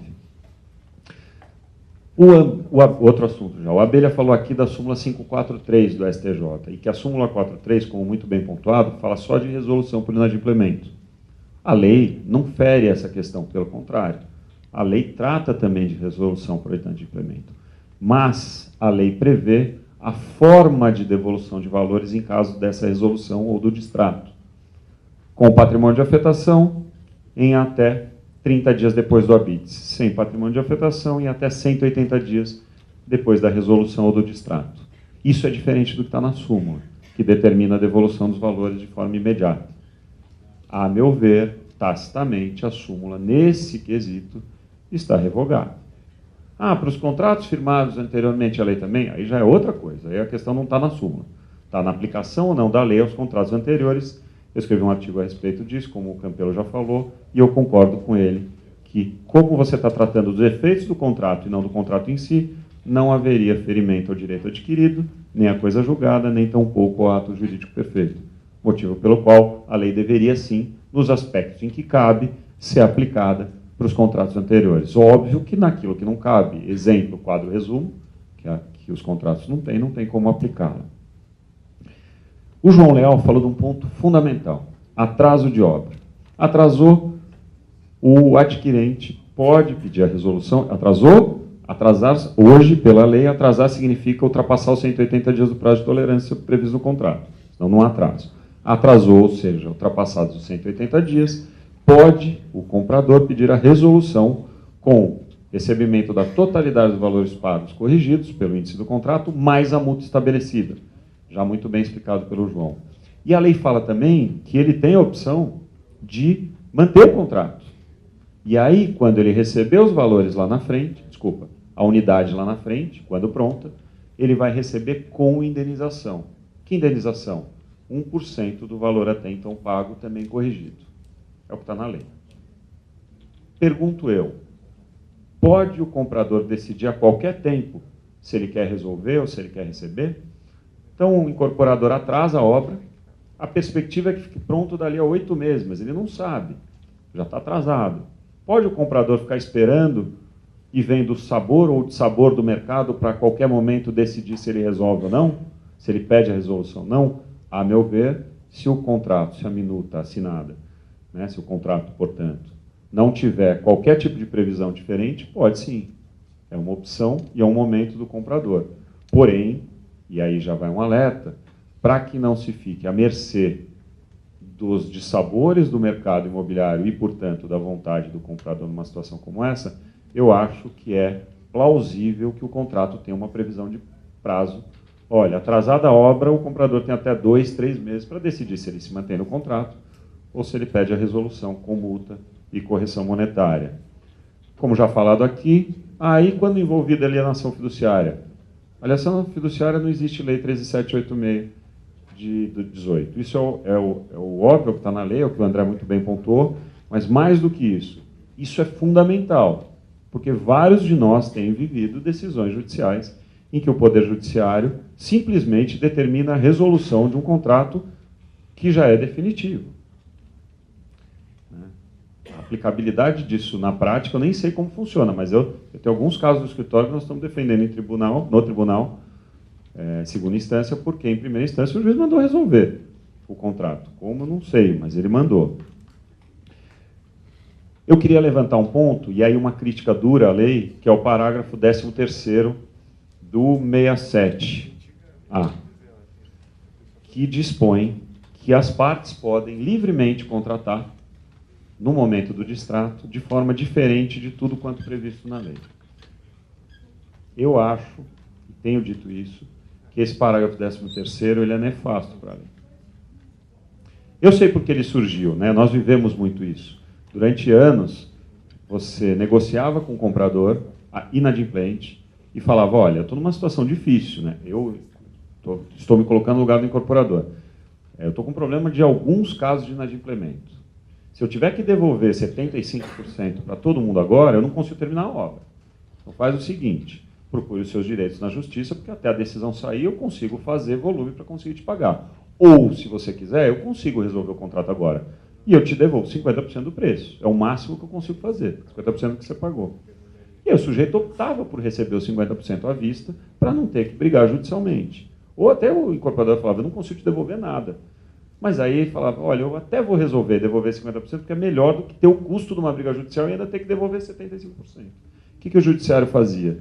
Outro assunto já. O Abelha falou aqui da súmula 543 do STJ, e que a súmula 43, como muito bem pontuado, fala só de resolução por inadimplemento. A lei não fere essa questão, pelo contrário. A lei trata também de resolução por inadimplemento. Mas a lei prevê a forma de devolução de valores em caso dessa resolução ou do distrato. Com patrimônio de afetação, em até 30 dias depois do habite. Sem patrimônio de afetação, em até 180 dias depois da resolução ou do distrato. Isso é diferente do que está na súmula, que determina a devolução dos valores de forma imediata. A meu ver, tacitamente, a súmula, nesse quesito, está revogada. Para os contratos firmados anteriormente à lei também, aí já é outra coisa. Aí a questão não está na súmula. Está na aplicação ou não da lei aos contratos anteriores. Eu escrevi um artigo a respeito disso, como o Campelo já falou, e eu concordo com ele que, como você está tratando dos efeitos do contrato e não do contrato em si, não haveria ferimento ao direito adquirido, nem à coisa julgada, nem tampouco ao ato jurídico perfeito. Motivo pelo qual a lei deveria, sim, nos aspectos em que cabe, ser aplicada para os contratos anteriores. Óbvio que naquilo que não cabe, exemplo, quadro resumo, que os contratos não tem como aplicá-la. O João Leal falou de um ponto fundamental, atraso de obra. Atrasou, o adquirente pode pedir a resolução, atrasar, hoje, pela lei, atrasar significa ultrapassar os 180 dias do prazo de tolerância previsto no contrato, senão não atraso. Atrasou, ou seja, ultrapassados os 180 dias, pode o comprador pedir a resolução com recebimento da totalidade dos valores pagos corrigidos pelo índice do contrato, mais a multa estabelecida. Já muito bem explicado pelo João. E a lei fala também que ele tem a opção de manter o contrato. E aí, quando ele receber os valores lá na frente, a unidade lá na frente, quando pronta, ele vai receber com indenização. Que indenização? 1% do valor até então pago, também corrigido. É o que está na lei. Pergunto eu, pode o comprador decidir a qualquer tempo se ele quer resolver ou se ele quer receber? Então, o incorporador atrasa a obra, a perspectiva é que fique pronto dali a 8 meses, mas ele não sabe, já está atrasado. Pode o comprador ficar esperando e vendo o sabor ou o dissabor do mercado para a qualquer momento decidir se ele resolve ou não? Se ele pede a resolução ou não? A meu ver, se o contrato, se a minuta assinada, se o contrato, portanto, não tiver qualquer tipo de previsão diferente, pode sim. É uma opção e é um momento do comprador. Porém, e aí já vai um alerta, para que não se fique à mercê dos dissabores do mercado imobiliário e, portanto, da vontade do comprador numa situação como essa, eu acho que é plausível que o contrato tenha uma previsão de prazo. Olha, atrasada a obra, o comprador tem até 2, 3 meses para decidir se ele se mantém no contrato ou se ele pede a resolução com multa e correção monetária. Como já falado aqui, aí quando envolvida a alienação fiduciária. A alienação fiduciária não existe lei 13786 do 18. Isso é o óbvio que está na lei, é o que o André muito bem pontuou, mas mais do que isso, isso é fundamental, porque vários de nós têm vivido decisões judiciais em que o Poder Judiciário simplesmente determina a resolução de um contrato que já é definitivo. A aplicabilidade disso na prática, eu nem sei como funciona, mas eu tenho alguns casos do escritório que nós estamos defendendo no tribunal, segunda instância, porque em primeira instância o juiz mandou resolver o contrato. Como, eu não sei, mas ele mandou. Eu queria levantar um ponto, e aí uma crítica dura à lei, que é o parágrafo 13º do 67A, que dispõe que as partes podem livremente contratar, no momento do distrato, de forma diferente de tudo quanto previsto na lei. Eu acho, e tenho dito isso, que esse parágrafo 13º ele é nefasto para a lei. Eu sei porque ele surgiu, né? Nós vivemos muito isso. Durante anos, você negociava com o comprador inadimplente e falava, olha, eu estou numa situação difícil, né? Eu estou me colocando no lugar do incorporador. Eu estou com problema de alguns casos de inadimplemento. Se eu tiver que devolver 75% para todo mundo agora, eu não consigo terminar a obra. Então faz o seguinte, procure os seus direitos na justiça, porque até a decisão sair eu consigo fazer volume para conseguir te pagar. Ou, se você quiser, eu consigo resolver o contrato agora. E eu te devolvo 50% do preço. É o máximo que eu consigo fazer, 50% do que você pagou. E aí o sujeito optava por receber os 50% à vista para não ter que brigar judicialmente. Ou até o incorporador falava, eu não consigo te devolver nada. Mas aí ele falava, olha, eu até vou devolver 50%, porque é melhor do que ter o custo de uma briga judicial e ainda ter que devolver 75%. O que o judiciário fazia?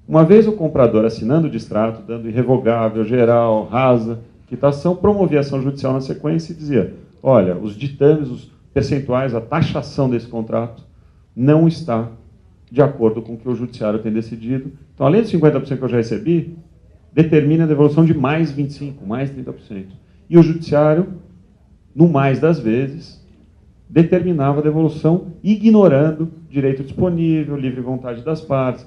Uma vez o comprador assinando o distrato, dando irrevogável, geral, rasa, quitação, promovia ação judicial na sequência e dizia, olha, os ditames, os percentuais, a taxação desse contrato não está de acordo com o que o judiciário tem decidido. Então, além dos 50% que eu já recebi, determina a devolução de mais 25%, mais 30%. E o judiciário, no mais das vezes, determinava a devolução ignorando direito disponível, livre vontade das partes,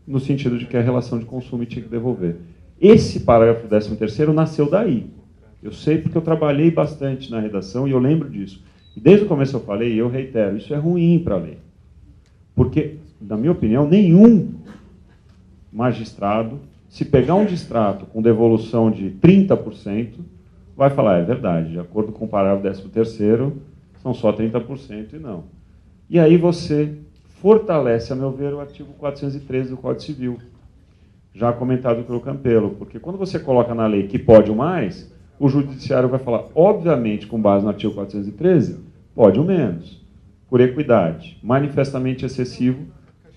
no sentido de que a relação de consumo tinha que devolver. Esse parágrafo 13º nasceu daí. Eu sei porque eu trabalhei bastante na redação e eu lembro disso. E desde o começo eu falei, e eu reitero, isso é ruim para a lei. Porque, na minha opinião, nenhum magistrado, se pegar um distrato com devolução de 30%, vai falar, é verdade, de acordo com o parágrafo 13º, são só 30% e não. E aí você fortalece, a meu ver, o artigo 413 do Código Civil, já comentado pelo Campelo, porque quando você coloca na lei que pode o mais, o judiciário vai falar, obviamente, com base no artigo 413, pode o menos. Por equidade, manifestamente excessivo,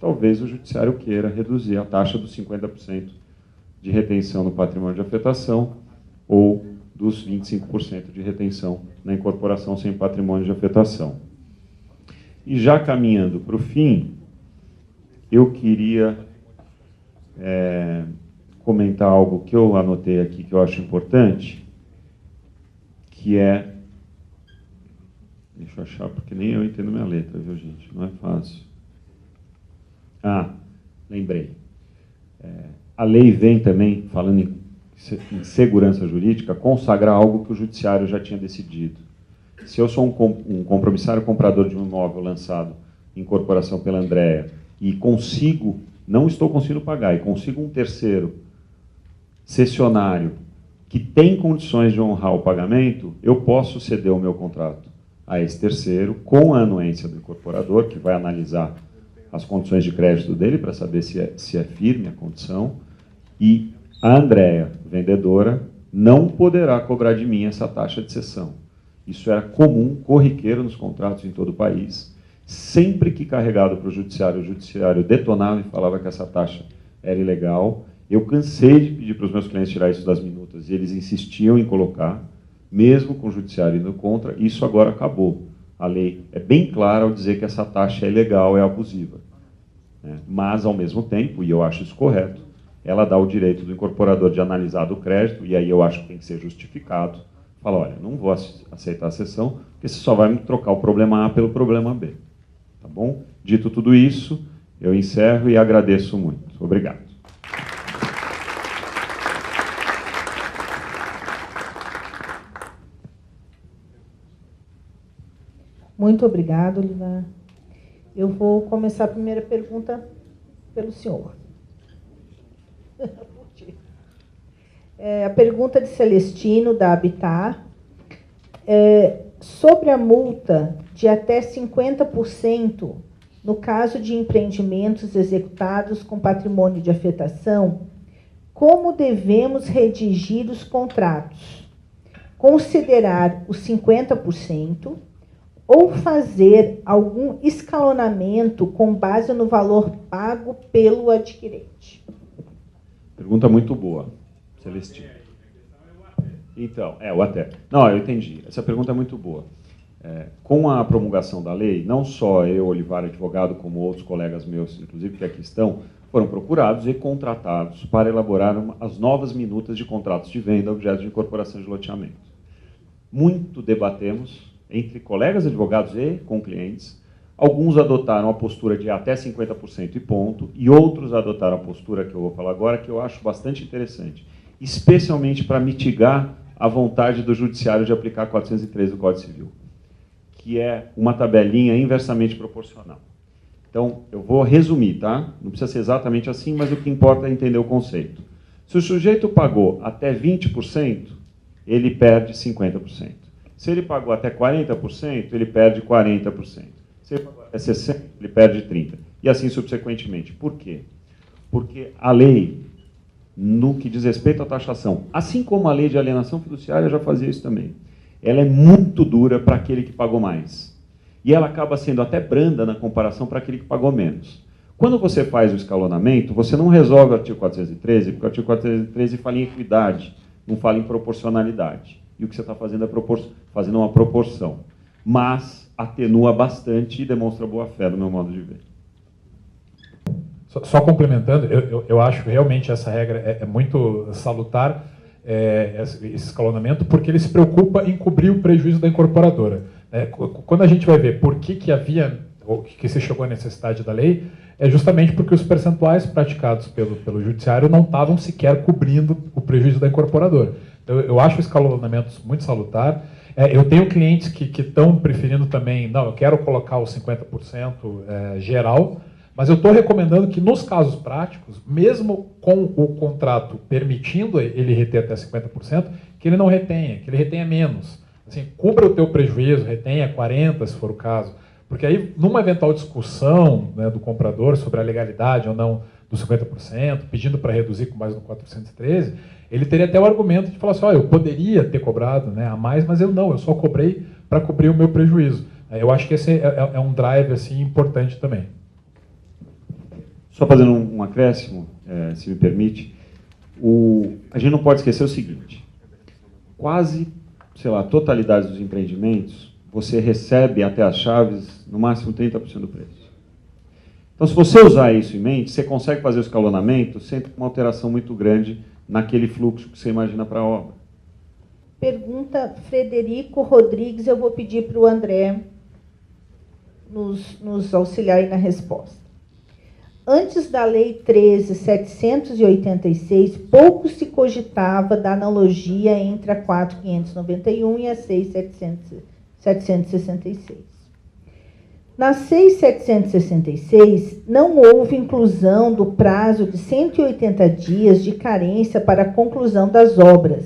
talvez o judiciário queira reduzir a taxa dos 50% de retenção no patrimônio de afetação ou dos 25% de retenção na incorporação sem patrimônio de afetação. E já caminhando para o fim, eu queria comentar algo que eu anotei aqui, que eu acho importante, que é... Deixa eu achar, porque nem eu entendo minha letra, viu, gente? Não é fácil. Lembrei. A lei vem também, falando em segurança jurídica, consagrar algo que o judiciário já tinha decidido. Se eu sou um compromissário comprador de um imóvel lançado em incorporação pela Andréa e não estou conseguindo pagar, e consigo um terceiro cessionário que tem condições de honrar o pagamento, eu posso ceder o meu contrato a esse terceiro com a anuência do incorporador, que vai analisar as condições de crédito dele para saber se é firme a condição, e a Andréa, vendedora, não poderá cobrar de mim essa taxa de cessão. Isso era comum, corriqueiro nos contratos em todo o país. Sempre que carregado para o judiciário detonava e falava que essa taxa era ilegal. Eu cansei de pedir para os meus clientes tirar isso das minutas, e eles insistiam em colocar, mesmo com o judiciário indo contra. Isso agora acabou. A lei é bem clara ao dizer que essa taxa é ilegal, é abusiva. Mas, ao mesmo tempo, e eu acho isso correto, ela dá o direito do incorporador de analisar do crédito, e aí eu acho que tem que ser justificado. Fala, olha, não vou aceitar a cessão, porque você só vai me trocar o problema A pelo problema B. Tá bom? Dito tudo isso, eu encerro e agradeço muito. Obrigado. Muito obrigado, Olivar. Eu vou começar a primeira pergunta pelo senhor. A pergunta de Celestino, da Habitat. Sobre a multa de até 50% no caso de empreendimentos executados com patrimônio de afetação, como devemos redigir os contratos? Considerar os 50%? Ou fazer algum escalonamento com base no valor pago pelo adquirente? Pergunta muito boa, Celestino. Então, o até. Não, eu entendi. Essa pergunta é muito boa. Com a promulgação da lei, não só eu, Olivar, advogado, como outros colegas meus, inclusive que aqui estão, foram procurados e contratados para elaborar as novas minutas de contratos de venda objeto de incorporação de loteamento. Muito debatemos entre colegas advogados e com clientes. Alguns adotaram a postura de até 50% e ponto, e outros adotaram a postura que eu vou falar agora, que eu acho bastante interessante, especialmente para mitigar a vontade do judiciário de aplicar 403 do Código Civil, que é uma tabelinha inversamente proporcional. Então, eu vou resumir, tá? Não precisa ser exatamente assim, mas o que importa é entender o conceito. Se o sujeito pagou até 20%, ele perde 50%. Se ele pagou até 40%, ele perde 40%. Se ele pagou até 60%, ele perde 30%. E assim subsequentemente. Por quê? Porque a lei, no que diz respeito à taxação, assim como a lei de alienação fiduciária já fazia isso também, ela é muito dura para aquele que pagou mais. E ela acaba sendo até branda na comparação para aquele que pagou menos. Quando você faz o escalonamento, você não resolve o artigo 413, porque o artigo 413 fala em equidade, não fala em proporcionalidade. E o que você está fazendo é fazendo uma proporção. Mas atenua bastante e demonstra boa-fé, no meu modo de ver. Só complementando, eu acho realmente essa regra é muito salutar, esse escalonamento, porque ele se preocupa em cobrir o prejuízo da incorporadora. Quando a gente vai ver por que havia, ou que se chegou à necessidade da lei, é justamente porque os percentuais praticados pelo judiciário não estavam sequer cobrindo o prejuízo da incorporadora. Eu acho o escalonamento muito salutar. Eu tenho clientes que estão preferindo também, não, eu quero colocar os 50% geral, mas eu estou recomendando que nos casos práticos, mesmo com o contrato permitindo ele reter até 50%, que ele não retenha, que ele retenha menos. Assim, cubra o teu prejuízo, retenha 40%, se for o caso. Porque aí, numa eventual discussão, né, do comprador sobre a legalidade ou não dos 50%, pedindo para reduzir com base no 413, ele teria até o argumento de falar assim, eu poderia ter cobrado, né, a mais, mas eu só cobrei para cobrir o meu prejuízo. Eu acho que esse é um drive assim, importante também. Só fazendo um acréscimo, se me permite, a gente não pode esquecer o seguinte, quase, a totalidade dos empreendimentos, você recebe até as chaves, no máximo 30% do preço. Então, se você usar isso em mente, você consegue fazer o escalonamento sem uma alteração muito grande naquele fluxo que você imagina para a obra. Pergunta Frederico Rodrigues, eu vou pedir para o André nos auxiliar aí na resposta. Antes da Lei 13.786, pouco se cogitava da analogia entre a 4.591 e a 6.766. Na 6.766, não houve inclusão do prazo de 180 dias de carência para a conclusão das obras,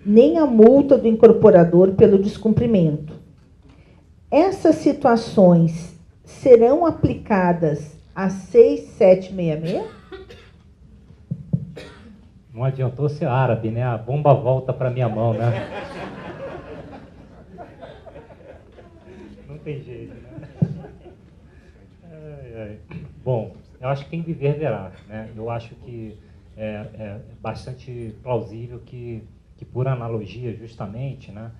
nem a multa do incorporador pelo descumprimento. Essas situações serão aplicadas a 6.766? Não adiantou ser árabe, né? A bomba volta para minha mão, né? Não tem jeito, né? Bom, eu acho que quem viver verá, né? Eu acho que é bastante plausível que por analogia, justamente, né,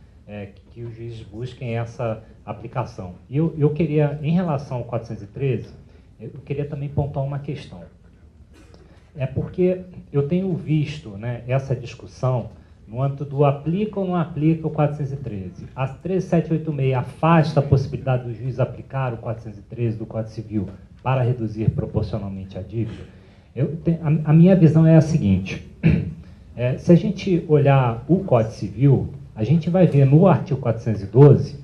que os juízes busquem essa aplicação. E eu queria, em relação ao 413, eu queria também pontuar uma questão. É porque eu tenho visto, né, essa discussão no âmbito do aplica ou não aplica o 413. A 13786 afasta a possibilidade do juiz aplicar o 413 do Código Civil para reduzir proporcionalmente a dívida. A minha visão é a seguinte, se a gente olhar o Código Civil, a gente vai ver no artigo 412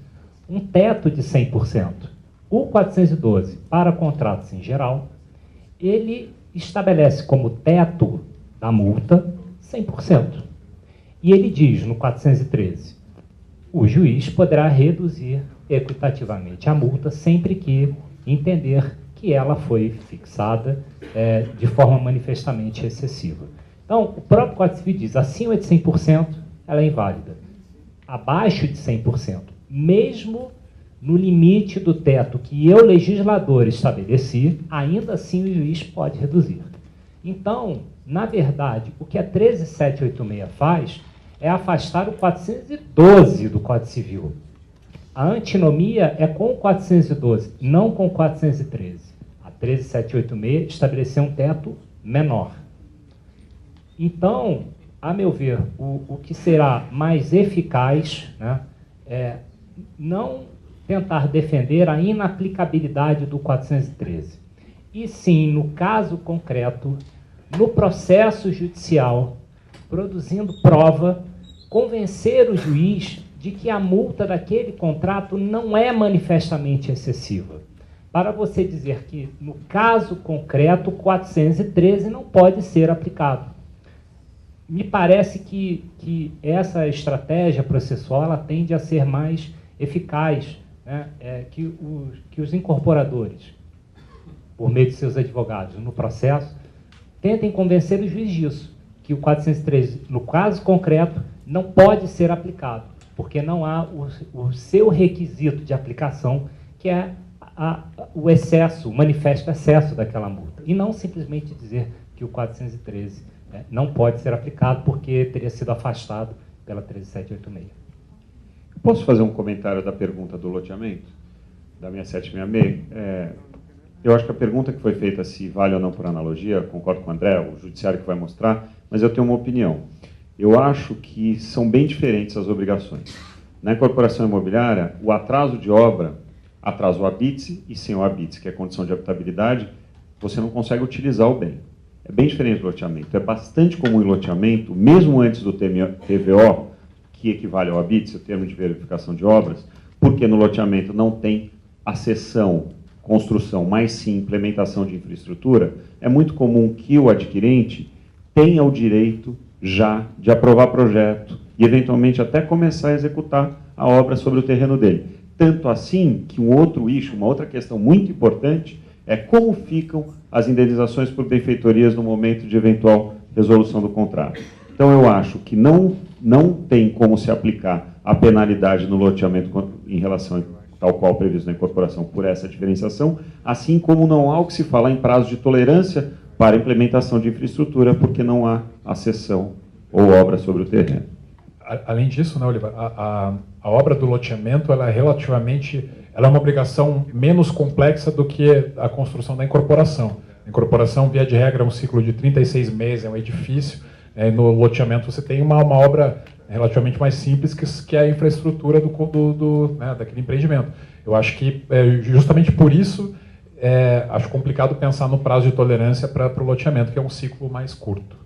um teto de 100%. O 412, para contratos em geral, ele estabelece como teto da multa 100%. E ele diz no 413, o juiz poderá reduzir equitativamente a multa sempre que entender que ela foi fixada de forma manifestamente excessiva. Então, o próprio Código Civil diz, acima de 100%, ela é inválida. Abaixo de 100%, mesmo no limite do teto que eu, legislador, estabeleci, ainda assim o juiz pode reduzir. Então, na verdade, o que a 13786 faz é afastar o 412 do Código Civil. A antinomia é com o 412, não com o 413. A 13786 estabeleceu um teto menor. Então, a meu ver, o que será mais eficaz, né, é não tentar defender a inaplicabilidade do 413, e sim, no caso concreto, no processo judicial, produzindo prova, convencer o juiz de que a multa daquele contrato não é manifestamente excessiva. Para você dizer que, no caso concreto, o 413 não pode ser aplicado. Me parece que essa estratégia processual ela tende a ser mais eficaz, né, que os incorporadores, por meio de seus advogados no processo, tentem convencer o juiz disso, que o 413, no caso concreto, não pode ser aplicado, porque não há o seu requisito de aplicação, que é o excesso, o manifesto excesso daquela multa, e não simplesmente dizer que o 413 não pode ser aplicado porque teria sido afastado pela 13786. Posso fazer um comentário da pergunta do loteamento, da 6766? Eu acho que a pergunta que foi feita, se vale ou não por analogia, concordo com o André, o judiciário que vai mostrar, mas eu tenho uma opinião. Eu acho que são bem diferentes as obrigações. Na incorporação imobiliária, o atraso de obra atrasa o habite-se, e sem o habite-se, que é a condição de habitabilidade, você não consegue utilizar o bem. É bem diferente do loteamento. É bastante comum em loteamento, mesmo antes do TVO, que equivale ao habite-se, o termo de verificação de obras, porque no loteamento não tem a seção, construção, mas sim implementação de infraestrutura, é muito comum que o adquirente tenha o direito já de aprovar projeto e, eventualmente, até começar a executar a obra sobre o terreno dele. Tanto assim que um outro issue, uma outra questão muito importante, é como ficam as indenizações por benfeitorias no momento de eventual resolução do contrato. Então, eu acho que não tem como se aplicar a penalidade no loteamento em relação tal qual previsto na incorporação por essa diferenciação, assim como não há o que se falar em prazo de tolerância para a implementação de infraestrutura, porque não há a cessão ou obra sobre o terreno. Além disso, né, Oliver, a obra do loteamento ela é uma obrigação menos complexa do que a construção da incorporação. A incorporação, via de regra, é um ciclo de 36 meses, é um edifício. No loteamento você tem uma obra relativamente mais simples, que é a infraestrutura daquele empreendimento. Eu acho que, justamente por isso, acho complicado pensar no prazo de tolerância para o loteamento, que é um ciclo mais curto.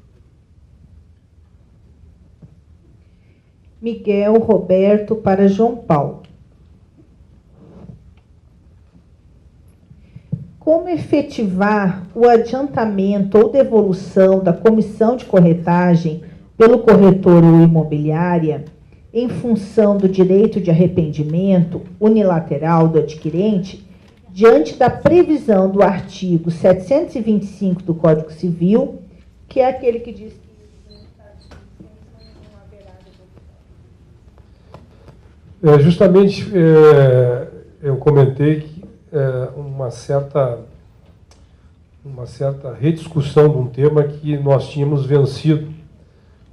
Miguel Roberto para João Paulo. Como efetivar o adiantamento ou devolução da comissão de corretagem pelo corretor ou imobiliária em função do direito de arrependimento unilateral do adquirente, diante da previsão do artigo 725 do Código Civil, que é aquele que diz que justamente eu comentei que uma certa rediscussão de um tema que nós tínhamos vencido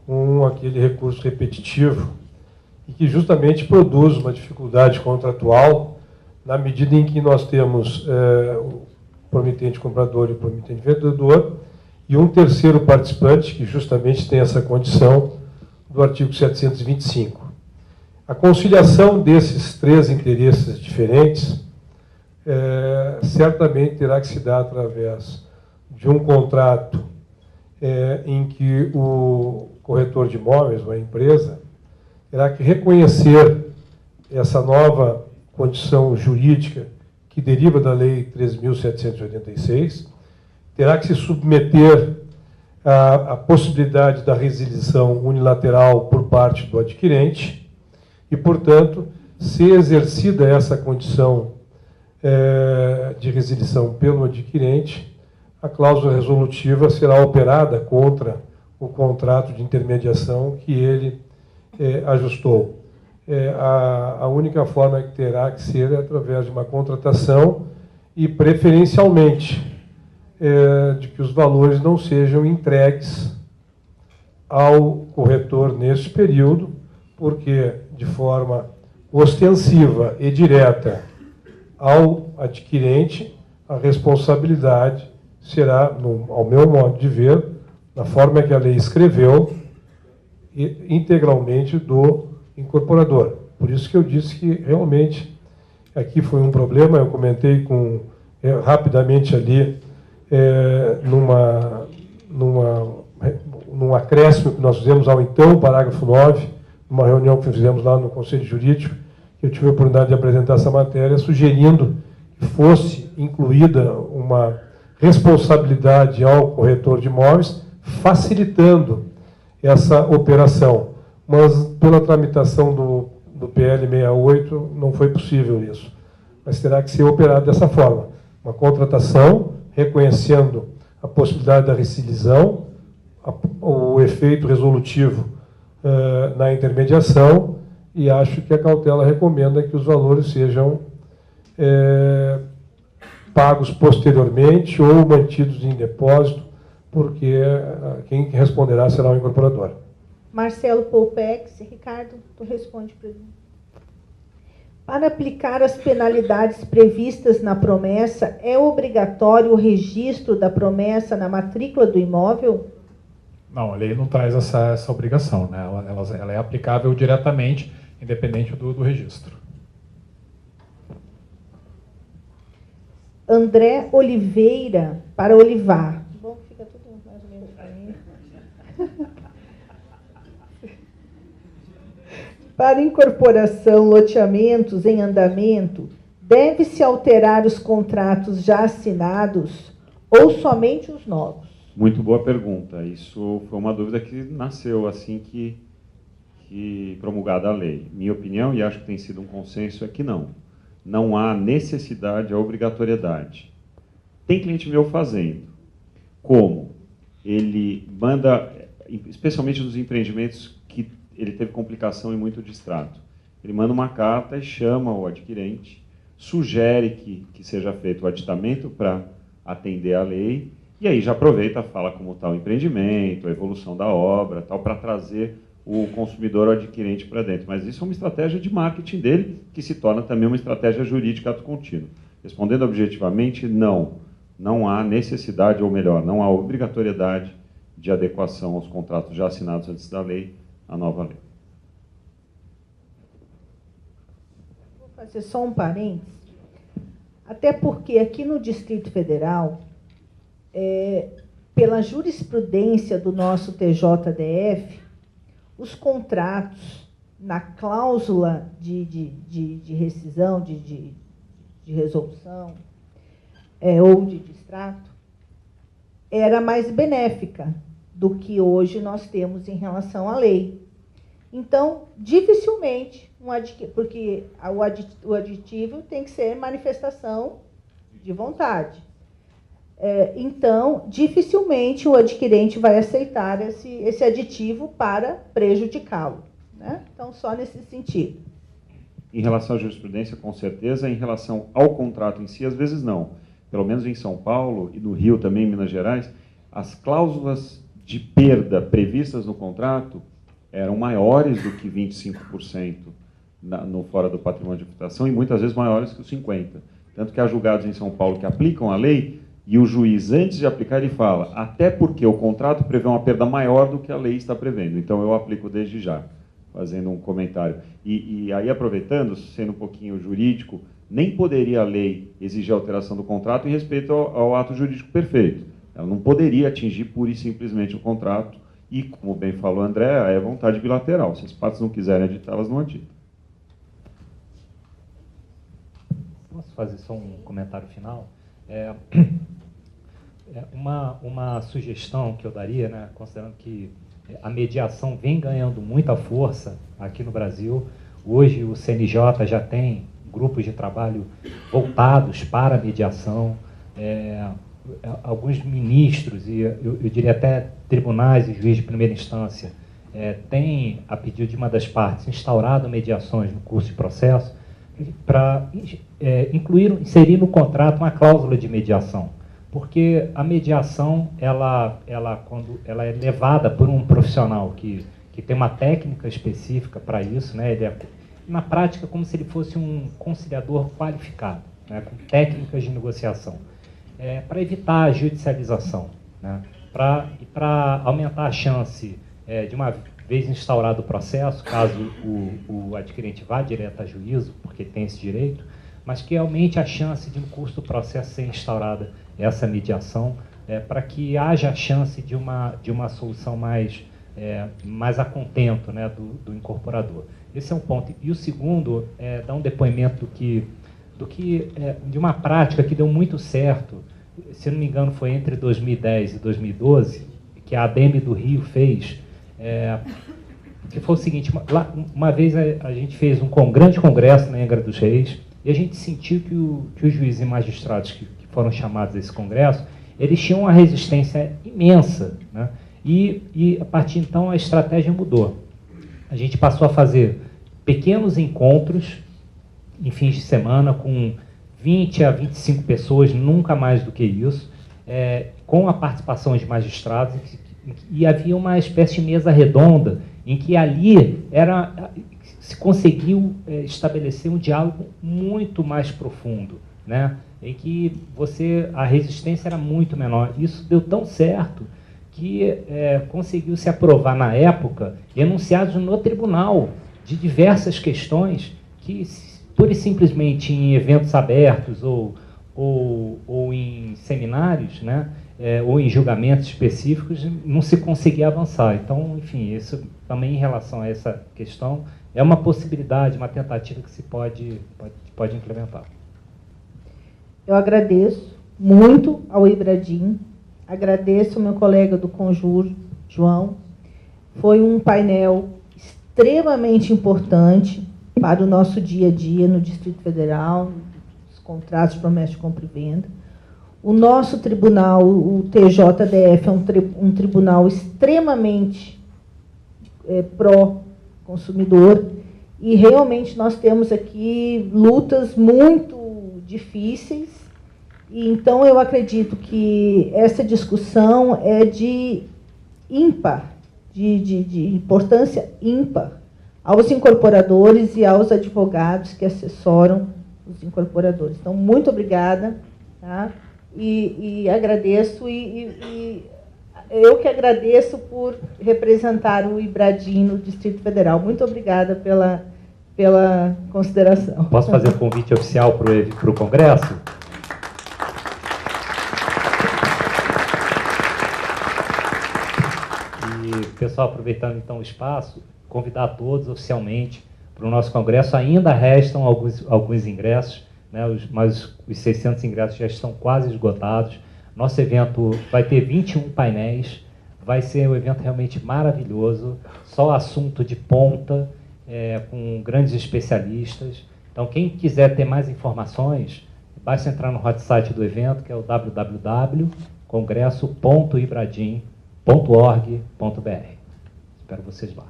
com aquele recurso repetitivo e que justamente produz uma dificuldade contratual na medida em que nós temos o promitente comprador e o promitente vendedor e um terceiro participante que justamente tem essa condição do artigo 725. A conciliação desses três interesses diferentes certamente terá que se dar através de um contrato em que o corretor de imóveis, ou a empresa, terá que reconhecer essa nova condição jurídica que deriva da Lei 3.786, terá que se submeter à possibilidade da resilição unilateral por parte do adquirente e, portanto, se exercida essa condição de resilição pelo adquirente, a cláusula resolutiva será operada contra o contrato de intermediação que ele ajustou. A única forma que terá que ser é através de uma contratação e, preferencialmente, de que os valores não sejam entregues ao corretor neste período, porque, de forma ostensiva e direta ao adquirente, a responsabilidade será, ao meu modo de ver, da forma que a lei escreveu, integralmente do incorporador. Por isso que eu disse que realmente aqui foi um problema. Eu comentei rapidamente ali num acréscimo que nós fizemos ao então parágrafo 9, numa reunião que fizemos lá no Conselho Jurídico, que eu tive a oportunidade de apresentar essa matéria, sugerindo que fosse incluída uma responsabilidade ao corretor de imóveis, facilitando essa operação. Mas, pela tramitação do PL 68, não foi possível isso. Mas terá que ser operado dessa forma. Uma contratação, reconhecendo a possibilidade da rescisão, o efeito resolutivo na intermediação, e acho que a cautela recomenda que os valores sejam pagos posteriormente ou mantidos em depósito, porque quem responderá será o incorporador. Marcelo Poupex. Ricardo, tu responde para ele. Para aplicar as penalidades previstas na promessa, é obrigatório o registro da promessa na matrícula do imóvel? Não, a lei não traz essa obrigação, né? Ela é aplicável diretamente, independente do registro. André Oliveira, para Olivar. Bom, fica tudo mais ou menos para mim. Para incorporação, loteamentos em andamento, deve-se alterar os contratos já assinados ou somente os novos? Muito boa pergunta. Isso foi uma dúvida que nasceu assim que promulgada a lei. Minha opinião, e acho que tem sido um consenso, é que não. Não há necessidade, a obrigatoriedade. Tem cliente meu fazendo. Como? Ele manda, especialmente nos empreendimentos que ele teve complicação e muito distrato, ele manda uma carta e chama o adquirente, sugere que seja feito o aditamento para atender à lei, e aí já aproveita, fala como está o empreendimento, a evolução da obra, tal, para trazer o consumidor ou adquirente para dentro. Mas isso é uma estratégia de marketing dele, que se torna também uma estratégia jurídica ato contínuo. Respondendo objetivamente, não há necessidade, ou melhor, não há obrigatoriedade de adequação aos contratos já assinados antes da lei, à nova lei. Vou fazer só um parênteses, até porque aqui no Distrito Federal, pela jurisprudência do nosso TJDF, os contratos na cláusula de rescisão, de resolução ou de distrato, era mais benéfica do que hoje nós temos em relação à lei. Então, dificilmente, porque o aditivo tem que ser manifestação de vontade. Então, dificilmente o adquirente vai aceitar esse aditivo para prejudicá-lo, né? Então, só nesse sentido. Em relação à jurisprudência, com certeza. Em relação ao contrato em si, às vezes não. Pelo menos em São Paulo e no Rio também, em Minas Gerais, as cláusulas de perda previstas no contrato eram maiores do que 25% no fora do patrimônio de habitação e muitas vezes maiores que os 50%. Tanto que há julgados em São Paulo que aplicam a lei e o juiz, antes de aplicar, ele fala, até porque o contrato prevê uma perda maior do que a lei está prevendo. Então, eu aplico desde já, fazendo um comentário. E aí, aproveitando, sendo um pouquinho jurídico, nem poderia a lei exigir a alteração do contrato em respeito ao ato jurídico perfeito. Ela não poderia atingir pura e simplesmente o contrato e, como bem falou André, é vontade bilateral. Se as partes não quiserem editar, elas não editam. Posso fazer só um comentário final? Uma sugestão que eu daria, né, considerando que a mediação vem ganhando muita força aqui no Brasil. Hoje o CNJ já tem grupos de trabalho voltados para a mediação. Alguns ministros, e eu diria até tribunais e juízes de primeira instância, têm, a pedido de uma das partes, instaurado mediações no curso de processo para inserir no contrato uma cláusula de mediação. Porque a mediação, quando ela é levada por um profissional que tem uma técnica específica para isso, né, ele é, na prática, como se ele fosse um conciliador qualificado, né, com técnicas de negociação, para evitar a judicialização, né, para aumentar a chance de uma vez instaurado o processo, caso o adquirente vá direto a juízo, porque tem esse direito, mas que aumente a chance de, no curso do processo, ser instaurada essa mediação, para que haja a chance de uma solução mais a contento, né, do incorporador. Esse é um ponto. E o segundo é dar um depoimento de uma prática que deu muito certo, se não me engano foi entre 2010 e 2012, que a ADEME do Rio fez, que foi o seguinte, uma vez a gente fez um grande congresso na Angra dos Reis, e a gente sentiu que os juízes e magistrados que foram chamados a esse congresso, eles tinham uma resistência imensa, né? E a partir de então a estratégia mudou. A gente passou a fazer pequenos encontros em fins de semana com 20 a 25 pessoas, nunca mais do que isso, com a participação de magistrados, e havia uma espécie de mesa redonda em que ali se conseguiu estabelecer um diálogo muito mais profundo, né? Em que a resistência era muito menor. Isso deu tão certo que conseguiu se aprovar na época enunciados no tribunal de diversas questões que, pura e simplesmente em eventos abertos ou em seminários, né, ou em julgamentos específicos, não se conseguia avançar. Então, enfim, isso também em relação a essa questão é uma possibilidade, uma tentativa que se pode implementar. Eu agradeço muito ao Ibradim, agradeço ao meu colega do Conjur, João. Foi um painel extremamente importante para o nosso dia a dia no Distrito Federal, os contratos de promessa de compra e venda. O nosso tribunal, o TJDF, é um tribunal extremamente pró-consumidor, e realmente nós temos aqui lutas muito difíceis, e então eu acredito que essa discussão é de importância ímpar aos incorporadores e aos advogados que assessoram os incorporadores. Então, muito obrigada, tá? E agradeço, e eu que agradeço por representar o Ibradim no Distrito Federal. Muito obrigada pela consideração. Posso fazer o convite oficial para o Congresso? E, pessoal, aproveitando então o espaço, convidar todos oficialmente para o nosso Congresso. Ainda restam alguns ingressos, né, mas os 600 ingressos já estão quase esgotados. Nosso evento vai ter 21 painéis, vai ser um evento realmente maravilhoso, só assunto de ponta, com grandes especialistas. Então, quem quiser ter mais informações, basta entrar no hot site do evento, que é o www.congresso.ibradim.org.br. Espero vocês lá.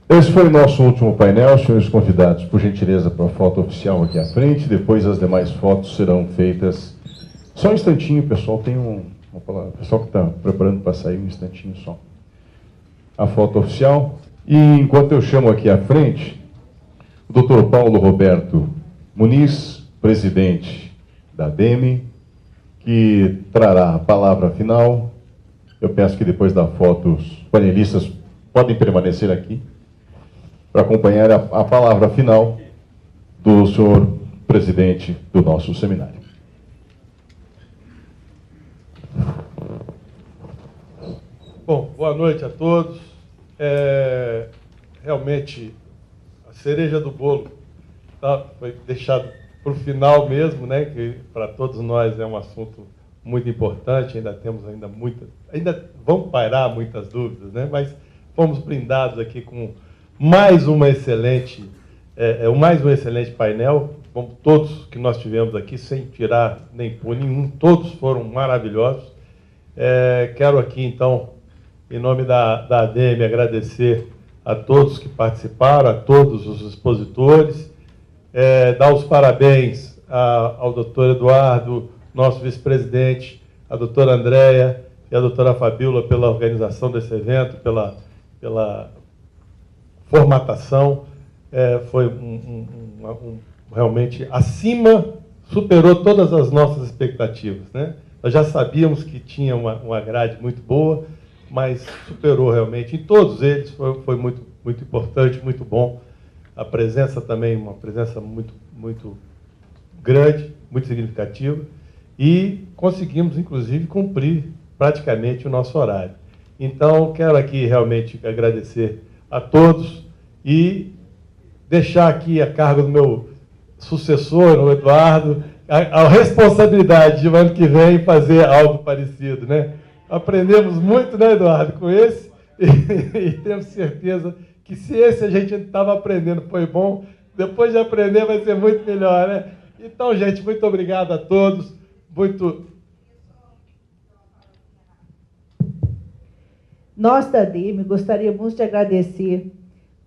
Esse foi o nosso último painel. Senhores convidados, por gentileza, para a foto oficial aqui à frente. Depois as demais fotos serão feitas. Só um instantinho, pessoal. Tem uma palavra. O pessoal que está preparando para sair, um instantinho só. A foto oficial. E enquanto eu chamo aqui à frente, o Dr. Paulo Roberto Muniz, presidente da ADEME, que trará a palavra final. Eu peço que depois da foto os panelistas podem permanecer aqui para acompanhar a palavra final do senhor presidente do nosso seminário. Bom, boa noite a todos. Realmente, a cereja do bolo foi deixado para o final mesmo, né? Que para todos nós é um assunto muito importante. Ainda vão pairar muitas dúvidas, né? Mas fomos brindados aqui com mais um excelente painel, como todos que nós tivemos aqui, sem tirar nem pôr nenhum, todos foram maravilhosos. Quero aqui, então, em nome da ADEME, agradecer a todos que participaram, a todos os expositores, dar os parabéns ao doutor Eduardo, nosso vice-presidente, a doutora Andréia e a doutora Fabíola pela organização desse evento, pela formatação. Foi realmente superou todas as nossas expectativas, né? Nós já sabíamos que tinha uma grade muito boa, mas superou realmente. Em todos eles foi muito, muito importante, muito bom. A presença também, uma presença muito, muito grande, muito significativa. E conseguimos, inclusive, cumprir praticamente o nosso horário. Então, quero aqui realmente agradecer a todos e deixar aqui a cargo do meu sucessor, o Eduardo, a responsabilidade de, no ano que vem, fazer algo parecido, né? Aprendemos muito, né, Eduardo, com esse, e temos certeza que se esse a gente estava aprendendo foi bom, depois de aprender vai ser muito melhor, né? Então, gente, muito obrigado a todos. Nós da ADEME gostaríamos de agradecer.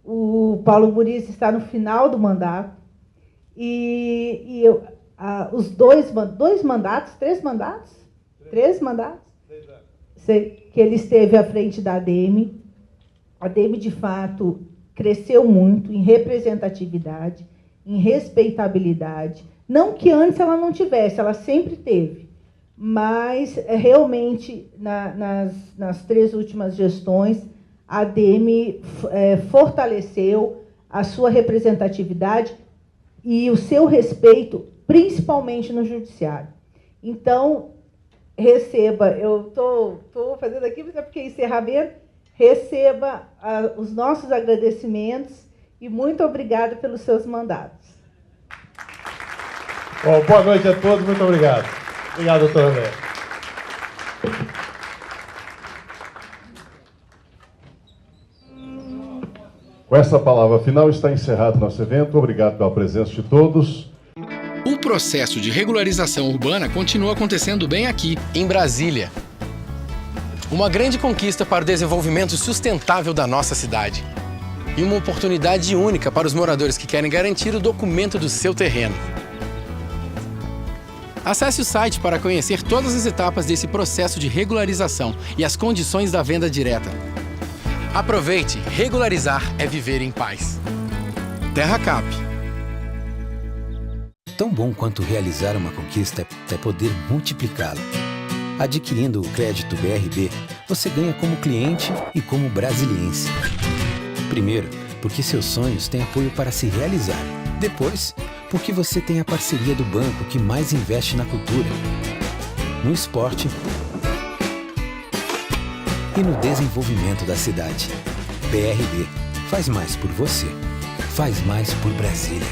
O Paulo Muniz está no final do mandato os três mandatos que ele esteve à frente da ADEME. A ADEME, de fato, cresceu muito em representatividade, em respeitabilidade. Não que antes ela não tivesse, ela sempre teve. Mas, realmente, nas 3 últimas gestões, a ADEME fortaleceu a sua representatividade e o seu respeito, principalmente no judiciário. Então, receba, eu estou fazendo aqui, mas é porque é encerramento, receba os nossos agradecimentos e muito obrigada pelos seus mandatos. Bom, boa noite a todos, muito obrigado. Obrigado, doutor André. Com essa palavra final está encerrado nosso evento. Obrigado pela presença de todos. O processo de regularização urbana continua acontecendo bem aqui, em Brasília. Uma grande conquista para o desenvolvimento sustentável da nossa cidade. E uma oportunidade única para os moradores que querem garantir o documento do seu terreno. Acesse o site para conhecer todas as etapas desse processo de regularização e as condições da venda direta. Aproveite, regularizar é viver em paz. TerraCap. Tão bom quanto realizar uma conquista é poder multiplicá-la. Adquirindo o crédito BRB, você ganha como cliente e como brasiliense. Primeiro, porque seus sonhos têm apoio para se realizar. Depois, porque você tem a parceria do banco que mais investe na cultura, no esporte e no desenvolvimento da cidade. BRB faz mais por você, faz mais por Brasília.